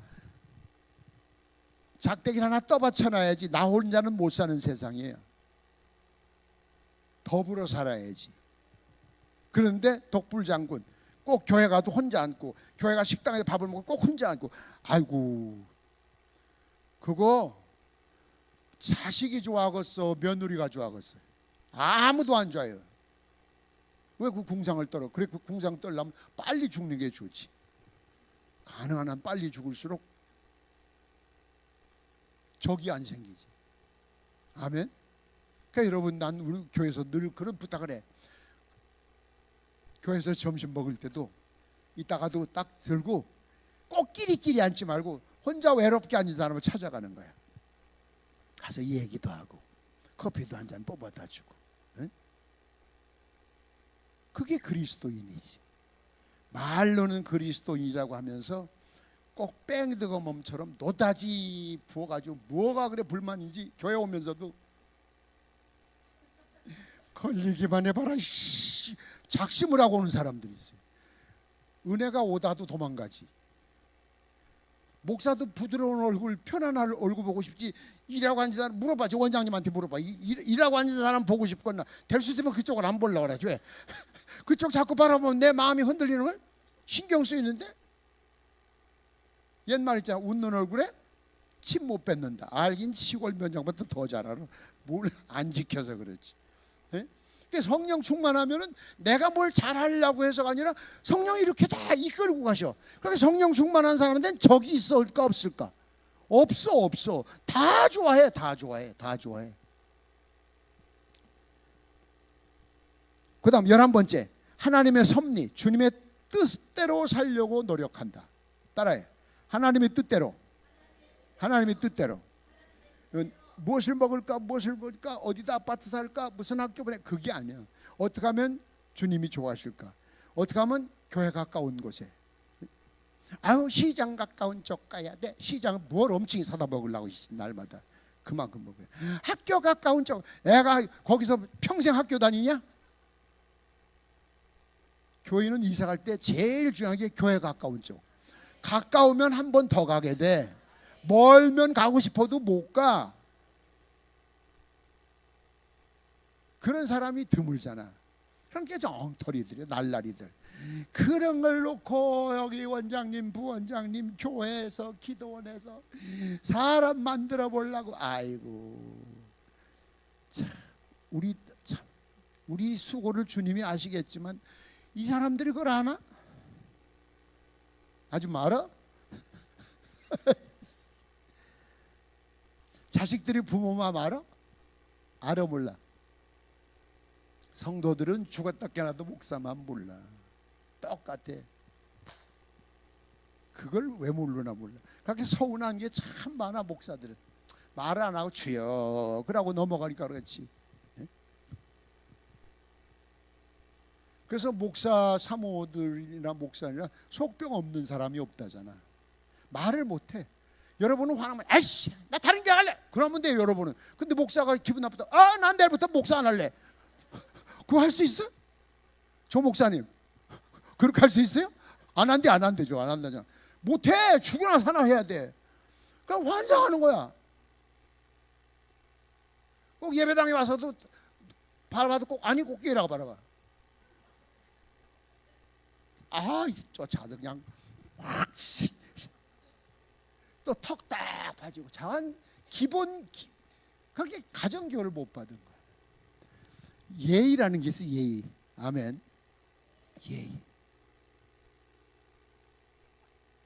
작대기 하나 떠받쳐놔야지 나 혼자는 못 사는 세상이에요. 더불어 살아야지. 그런데 독불장군 꼭 교회 가도 혼자 앉고 교회가 식당에서 밥을 먹고 꼭 혼자 앉고 아이고 그거 자식이 좋아하겠어 며느리가 좋아하겠어. 아무도 안 좋아요. 왜 그 궁상을 떨어? 그래, 그 궁상 떨려면 빨리 죽는 게 좋지. 가능한 한 빨리 죽을수록 적이 안 생기지. 아멘. 그러니까 여러분, 난 우리 교회에서 늘 그런 부탁을 해. 교회에서 점심 먹을 때도 이따가도 딱 들고 꼭 끼리끼리 앉지 말고 혼자 외롭게 앉은 사람을 찾아가는 거야. 가서 얘기도 하고 커피도 한 잔 뽑아다 주고. 응? 그게 그리스도인이지. 말로는 그리스도인이라고 하면서 꼭 뺑드거멈처럼 노다지 부어가지고 뭐가 그래 불만인지 교회 오면서도 걸리기만 해봐라 작심을 하고 오는 사람들이 있어요. 은혜가 오다도 도망가지. 목사도 부드러운 얼굴, 편안한 얼굴 보고 싶지. 일하고 앉은 사람 물어봐. 저 원장님한테 물어봐. 일하고 앉은 사람 보고 싶거나 될 수 있으면 그쪽을 안 보려고 그래. 왜? 그쪽 자꾸 바라보면 내 마음이 흔들리는 걸 신경 쓰이는데. 옛말 있잖아. 웃는 얼굴에 침 못 뱉는다. 알긴 시골 면장보다 더 잘 알아. 뭘 안 지켜서 그렇지. 근데 성령 충만하면은 내가 뭘 잘하려고 해서가 아니라 성령이 이렇게 다 이끌고 가셔. 그러니까 성령 충만한 사람한테는 적이 있을까 없을까? 없어. 다 좋아해. 그 다음 11번째, 하나님의 섭리, 주님의 뜻대로 살려고 노력한다. 따라해. 하나님의 뜻대로. 무엇을 먹을까, 어디다 아파트 살까, 무슨 학교 보내, 그게 아니야. 어떻게 하면 주님이 좋아하실까? 어떻게 하면 교회 가까운 곳에. 아유, 시장 가까운 쪽 가야 돼. 시장 뭘 엄청 사다 먹으려고 날마다 그만큼 먹어요. 학교 가까운 쪽. 애가 거기서 평생 학교 다니냐? 교회는 이사 갈 때 제일 중요한 게 교회 가까운 쪽. 가까우면 한 번 더 가게 돼. 멀면 가고 싶어도 못 가. 그런 사람이 드물잖아. 그러니까 엉터리들이야, 날라리들. 그런 걸 놓고 여기 원장님, 부원장님 교회에서 기도원에서 사람 만들어 보려고. 아이고, 참, 우리 수고를 주님이 아시겠지만 이 사람들이 그걸 아나? 아주 말아? 자식들이 부모 마음 알아? 알아 몰라? 성도들은 죽었다 깨어나도 목사만 몰라. 똑같아. 그걸 왜 모르나 몰라. 그렇게 서운한 게 참 많아. 목사들은 말 안 하고 주여 그러고 넘어가니까 그렇지. 그래서 목사 사모들이나 목사니나 속병 없는 사람이 없다잖아. 말을 못해. 여러분은 화나면 아이씨 나 다른 데 갈래 그러면 돼요. 여러분은. 근데 목사가 기분 나쁘다. 난 내일부터 목사 안 할래. 그거 할 수 있어? 조 목사님 그렇게 할 수 있어요? 안 한대죠. 안 한다잖아. 못해. 죽으나 사나 해야 돼. 그럼 환장하는 거야. 꼭 예배당에 와서도 바라봐도 꼭 아니 꼭 끼라고 바라봐. 쫓아서 그냥 확 또 턱 딱 빠지고 자한 기본 그렇게 가정교육을 못 받은 거야. 예의라는 게 있어. 예의. 아멘. 예의.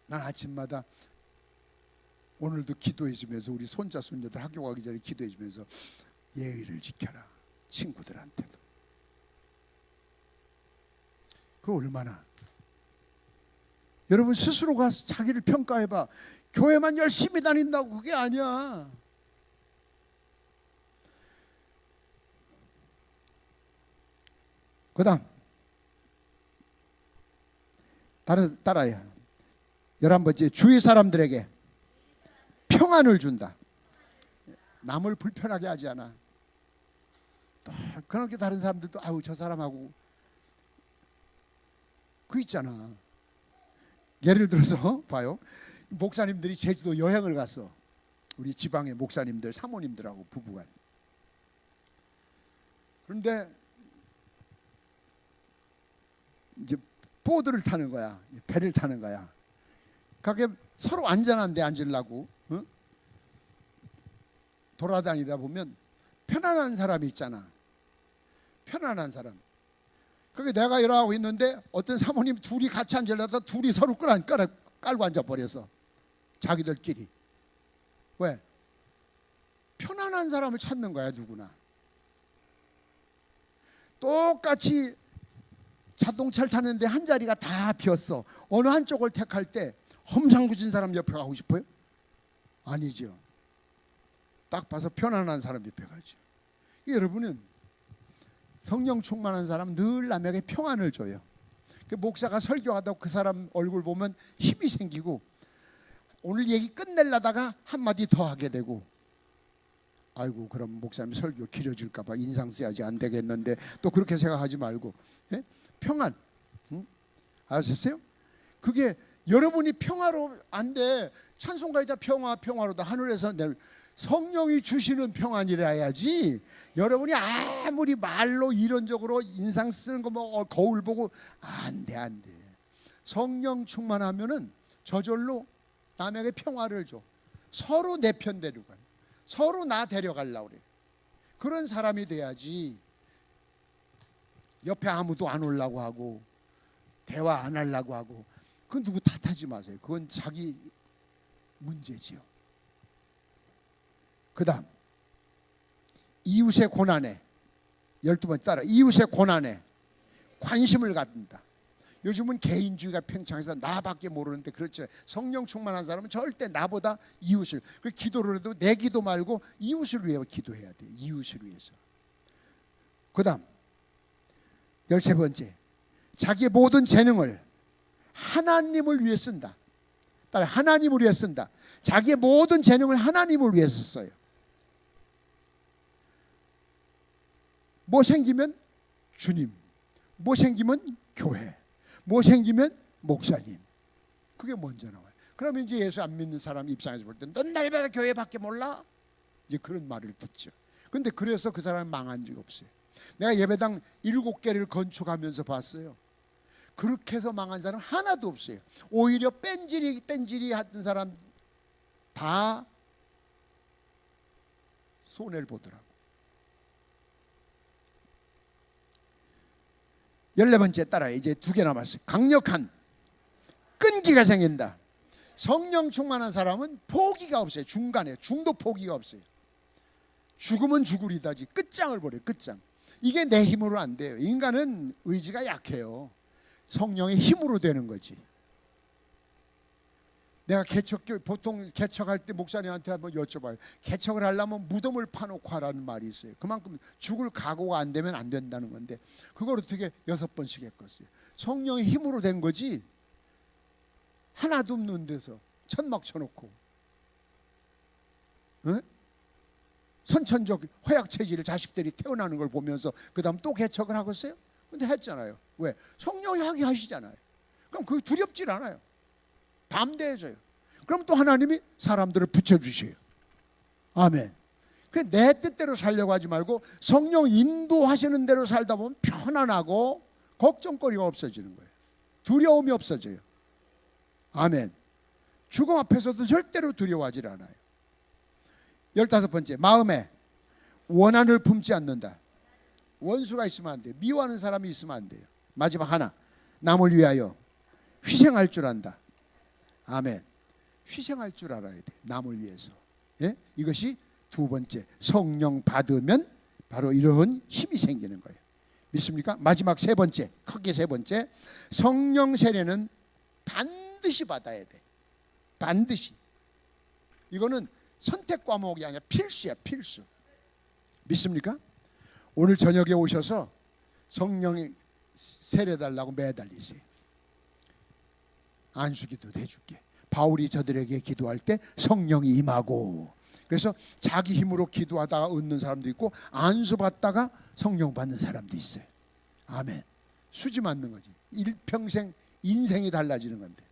난 아침마다 오늘도 기도해 주면서 우리 손자 손녀들 학교 가기 전에 기도해 주면서 예의를 지켜라. 친구들한테도. 그 얼마나. 여러분 스스로가 자기를 평가해봐. 교회만 열심히 다닌다고 그게 아니야. 그 다음 따라요. 11번째, 주위 사람들에게 평안을 준다. 남을 불편하게 하지 않아. 또 그렇게 다른 사람들도 아우 저 사람하고 그 있잖아. 예를 들어서 봐요. 목사님들이 제주도 여행을 갔어. 우리 지방의 목사님들, 사모님들하고 부부간. 그런데 이제 보드를 타는 거야. 배를 타는 거야. 그게 서로 안전한 데 앉으려고 돌아다니다 보면 편안한 사람이 있잖아. 편안한 사람. 그게 내가 일하고 있는데 어떤 사모님 둘이 같이 앉으려다 둘이 서로 깔고 앉아버려서 자기들끼리. 왜? 편안한 사람을 찾는 거야 누구나. 똑같이 자동차를 타는데 한 자리가 다 비었어. 어느 한쪽을 택할 때 험상궂은 사람 옆에 가고 싶어요? 아니죠. 딱 봐서 편안한 사람 옆에 가죠. 여러분은 성령 충만한 사람 늘 남에게 평안을 줘요. 그 목사가 설교하다가 그 사람 얼굴 보면 힘이 생기고 오늘 얘기 끝내려다가 한마디 더 하게 되고, 아이고 그럼 목사님 설교 길어질까 봐 인상 써야지 안 되겠는데, 또 그렇게 생각하지 말고, 예? 평안. 아셨어요? 그게 여러분이 평화로 안 돼. 찬송가이다 평화로다. 하늘에서 성령이 주시는 평안이라 해야지. 여러분이 아무리 말로 이론적으로 인상 쓰는 거 뭐 거울 보고 안 돼. 성령 충만하면은 저절로 남에게 평화를 줘. 서로 내 편 데려가. 서로 나 데려가려고 그래. 그런 사람이 돼야지. 옆에 아무도 안 오려고 하고 대화 안 하려고 하고, 그건 누구 탓하지 마세요. 그건 자기 문제지요. 그 다음 이웃의 고난에, 12번째 따라, 이웃의 고난에 관심을 갖는다. 요즘은 개인주의가 팽창해서 나밖에 모르는데 그렇지 않아요. 성령 충만한 사람은 절대 나보다 이웃을, 그 기도를 해도 내 기도 말고 이웃을 위해 기도해야 돼. 이웃을 위해서. 그 다음 13번째, 자기의 모든 재능을 하나님을 위해 쓴다. 따라, 하나님을 위해 쓴다. 자기의 모든 재능을 하나님을 위해서 써요. 뭐 생기면 주님, 뭐 생기면 교회, 뭐 생기면 목사님. 그게 먼저 나와요. 그러면 이제 예수 안 믿는 사람 입장에서 볼 때 넌 날마다 교회밖에 몰라? 이제 그런 말을 듣죠. 근데 그래서 그 사람은 망한 적이 없어요. 내가 예배당 7개를 건축하면서 봤어요. 그렇게 해서 망한 사람 하나도 없어요. 오히려 뺀질이 하던 사람 다 손해를 보더라고. 14번째 따라, 이제 2개 남았어요. 강력한 끈기가 생긴다. 성령 충만한 사람은 포기가 없어요. 중간에 중도 포기가 없어요. 죽으면 죽으리다지 끝장을 보래요. 끝장. 이게 내 힘으로 안 돼요. 인간은 의지가 약해요. 성령의 힘으로 되는 거지. 내가 보통 개척할 때 목사님한테 한번 여쭤봐요. 개척을 하려면 무덤을 파놓고 하라는 말이 있어요. 그만큼 죽을 각오가 안 되면 안 된다는 건데, 그걸 어떻게 6번씩 했겠어요. 성령의 힘으로 된 거지. 하나도 없는 데서 천막 쳐놓고, 응? 선천적 허약 체질의 자식들이 태어나는 걸 보면서 그 다음 또 개척을 하겠어요? 근데 했잖아요. 왜? 성령이 하게 하시잖아요. 그럼 그게 두렵질 않아요. 담대해져요. 그럼 또 하나님이 사람들을 붙여주셔요. 아멘. 그래, 내 뜻대로 살려고 하지 말고 성령 인도하시는 대로 살다 보면 편안하고 걱정거리가 없어지는 거예요. 두려움이 없어져요. 아멘. 죽음 앞에서도 절대로 두려워하지 않아요. 15번째, 마음에 원한을 품지 않는다. 원수가 있으면 안 돼요. 미워하는 사람이 있으면 안 돼요. 마지막 하나, 남을 위하여 희생할 줄 안다. 아멘. 희생할 줄 알아야 돼. 남을 위해서. 예? 이것이 2번째, 성령 받으면 바로 이런 힘이 생기는 거예요. 믿습니까? 마지막 3번째, 크게 3번째, 성령 세례는 반드시 받아야 돼. 반드시. 이거는 선택 과목이 아니라 필수야, 필수. 믿습니까? 오늘 저녁에 오셔서 성령이 세례달라고 매달리세요. 안수기도 해줄게. 바울이 저들에게 기도할 때 성령이 임하고, 그래서 자기 힘으로 기도하다가 얻는 사람도 있고 안수 받다가 성령 받는 사람도 있어요. 아멘. 수지 맞는 거지. 일평생 인생이 달라지는 건데,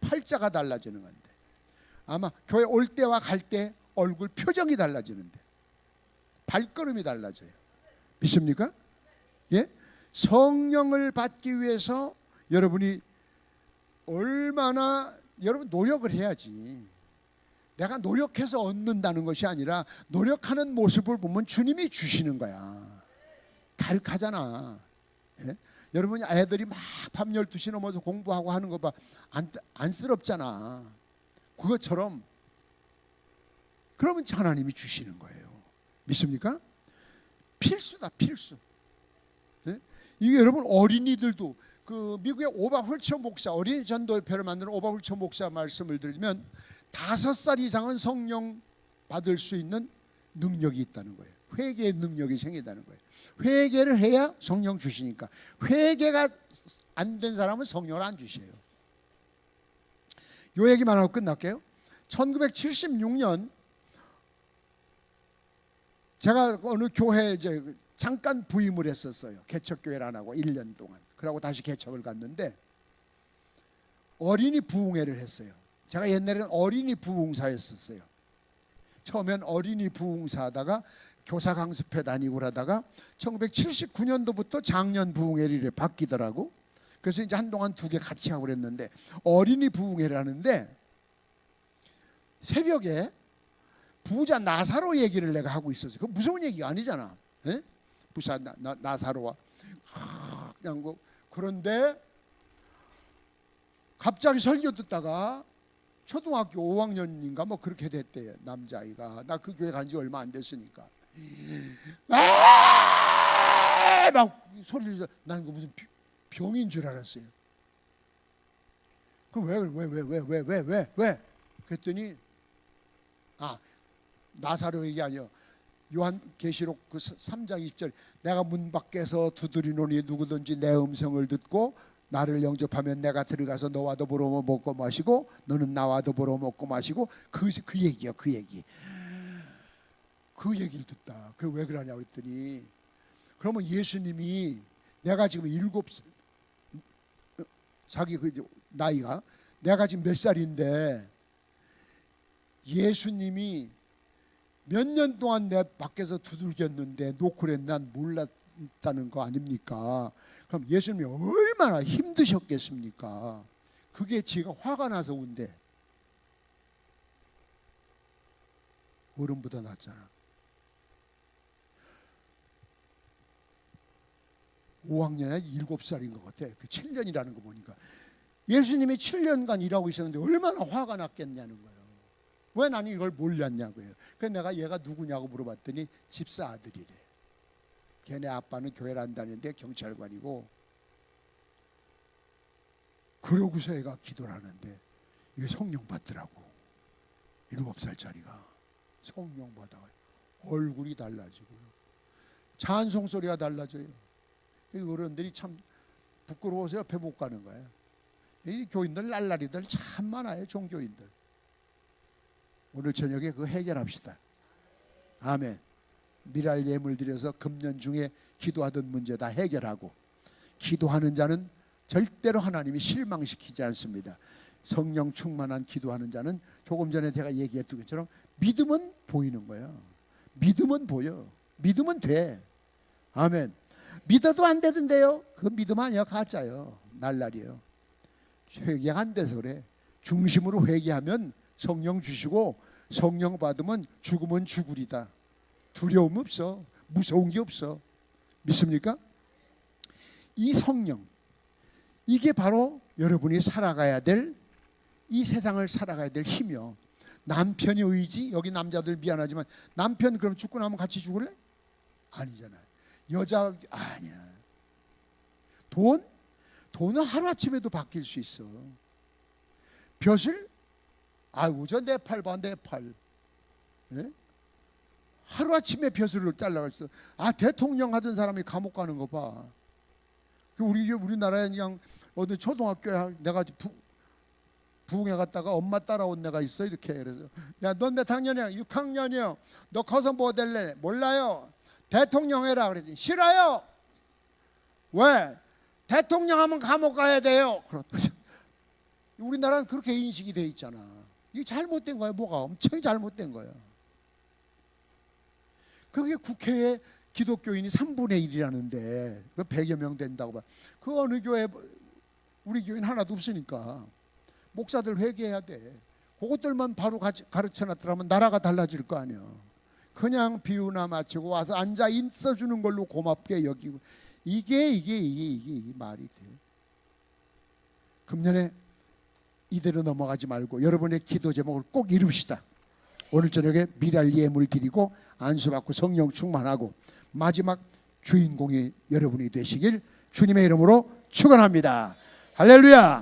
팔자가 달라지는 건데, 아마 교회 올 때와 갈 때 얼굴 표정이 달라지는데, 발걸음이 달라져요. 믿습니까? 예? 성령을 받기 위해서 여러분이 얼마나 여러분 노력을 해야지. 내가 노력해서 얻는다는 것이 아니라 노력하는 모습을 보면 주님이 주시는 거야. 가득하잖아. 예? 여러분이 애들이 막 밤 12시 넘어서 공부하고 하는 거 봐. 안쓰럽잖아. 그것처럼 그러면 하나님이 주시는 거예요. 믿습니까? 필수다, 필수. 예? 이게 여러분 어린이들도 그 미국의 오바 훌처 목사, 어린이 전도협회를 만드는 오바 훌처 목사 말씀을 드리면 5살 이상은 성령 받을 수 있는 능력이 있다는 거예요. 회개의 능력이 생긴다는 거예요. 회개를 해야 성령 주시니까. 회개가 안 된 사람은 성령을 안 주셔요. 요 얘기만 하고 끝날게요. 1976년 제가 어느 교회에 이제 잠깐 부임을 했었어요. 개척교회를 안 하고 1년 동안. 그러고 다시 개척을 갔는데 어린이 부흥회를 했어요. 제가 옛날에는 어린이 부흥사였었어요. 처음엔 어린이 부흥사 하다가 교사 강습회 다니고 그러다가 1979년도부터 장년 부흥회를 바뀌더라고. 그래서 이제 한동안 2개 같이 하고 그랬는데 어린이 부흥회를 하는데 새벽에 부자 나사로 얘기를 내가 하고 있었어요. 그 무서운 얘기가 아니잖아. 에? 부자 나사로와 그냥 그런데 갑자기 설교 듣다가 초등학교 5학년인가 뭐 그렇게 됐대요. 남자아이가. 나 그 교회 간 지 얼마 안 됐으니까 막 소리를 난 그 무슨 병인 줄 알았어요. 그럼 왜 그랬더니 나사로 얘기 아니요. 요한계시록 그 3장 20절 내가 문 밖에서 두드리노니 누구든지 내 음성을 듣고 나를 영접하면 내가 들어가서 너와 더불어 먹고 마시고 너는 나와 더불어 먹고 마시고 그 얘기요. 그 얘기. 그 얘기를 듣다. 그 왜 그러냐 그랬더니 그러면 예수님이 내가 지금 7살 자기 그 나이가 내가 지금 몇 살인데 예수님이 몇 년 동안 내 밖에서 두들겼는데 노크를 난 몰랐다는 거 아닙니까? 그럼 예수님이 얼마나 힘드셨겠습니까? 그게 지가 화가 나서 운대. 어른보다 낫잖아. 5학년에 7살인 것 같아. 그 7년이라는 거 보니까 예수님이 7년간 일하고 있었는데 얼마나 화가 났겠냐는 거예요. 왜 나는 이걸 몰랐냐고요. 그래서 내가 얘가 누구냐고 물어봤더니 집사 아들이래. 걔네 아빠는 교회를 안 다니는데 경찰관이고. 그러고서 애가 기도를 하는데 이게 성령 받더라고. 7살짜리가 성령 받아가 얼굴이 달라지고요. 찬송 소리가 달라져요. 어른들이 참 부끄러워서 옆에 못 가는 거예요. 이 교인들 날라리들 참 많아요. 종교인들. 오늘 저녁에 그거 해결합시다. 아멘. 미랄 예물 드려서 금년 중에 기도하던 문제 다 해결하고 기도하는 자는 절대로 하나님이 실망시키지 않습니다. 성령 충만한 기도하는 자는 조금 전에 제가 얘기했던 것처럼 믿음은 보이는 거예요. 믿음은 보여. 믿으면 돼. 아멘. 믿어도 안 되던데요. 그건 믿음 아니야. 가짜요. 날라리요. 회개가 안 돼서 그래. 중심으로 회개하면 성령 주시고 성령 받으면 죽으면 죽으리다. 두려움 없어. 무서운 게 없어. 믿습니까? 이 성령, 이게 바로 여러분이 살아가야 될, 이 세상을 살아가야 될 힘이요. 남편의 의지, 여기 남자들 미안하지만 남편 그럼 죽고 나면 같이 죽을래? 아니잖아요. 여자 아니야. 돈은 하루아침에도 바뀔 수 있어. 벼슬? 아이고 저 내 팔 봐, 내 팔. 예? 하루아침에 벼슬을 잘라갔어. 대통령 하던 사람이 감옥 가는 거 봐. 우리나라에 그냥 어느 초등학교에 내가 부흥회 갔다가 엄마 따라온 애가 있어. 이렇게 그래서 야 넌 몇 학년이야? 6학년이요. 너 커서 뭐 될래? 몰라요. 대통령 해라 그랬더니 싫어요. 왜? 대통령 하면 감옥 가야 돼요. 우리나라는 그렇게 인식이 돼 있잖아. 이게 잘못된 거야. 뭐가 엄청 잘못된 거야. 그게 국회에 기독교인이 3분의 1이라는데 그 100여 명 된다고 봐. 그 어느 교회 우리 교회는 하나도 없으니까 목사들 회개해야 돼. 그것들만 바로 가르쳐 놨더라면 나라가 달라질 거 아니야. 그냥 비유나 마치고 와서 앉아 있어주는 걸로 고맙게 여기고, 이게 말이 돼. 금년에 이대로 넘어가지 말고 여러분의 기도 제목을 꼭 이룹시다. 오늘 저녁에 미랄 예물 드리고 안수받고 성령 충만하고 마지막 주인공이 여러분이 되시길 주님의 이름으로 축원합니다. 할렐루야.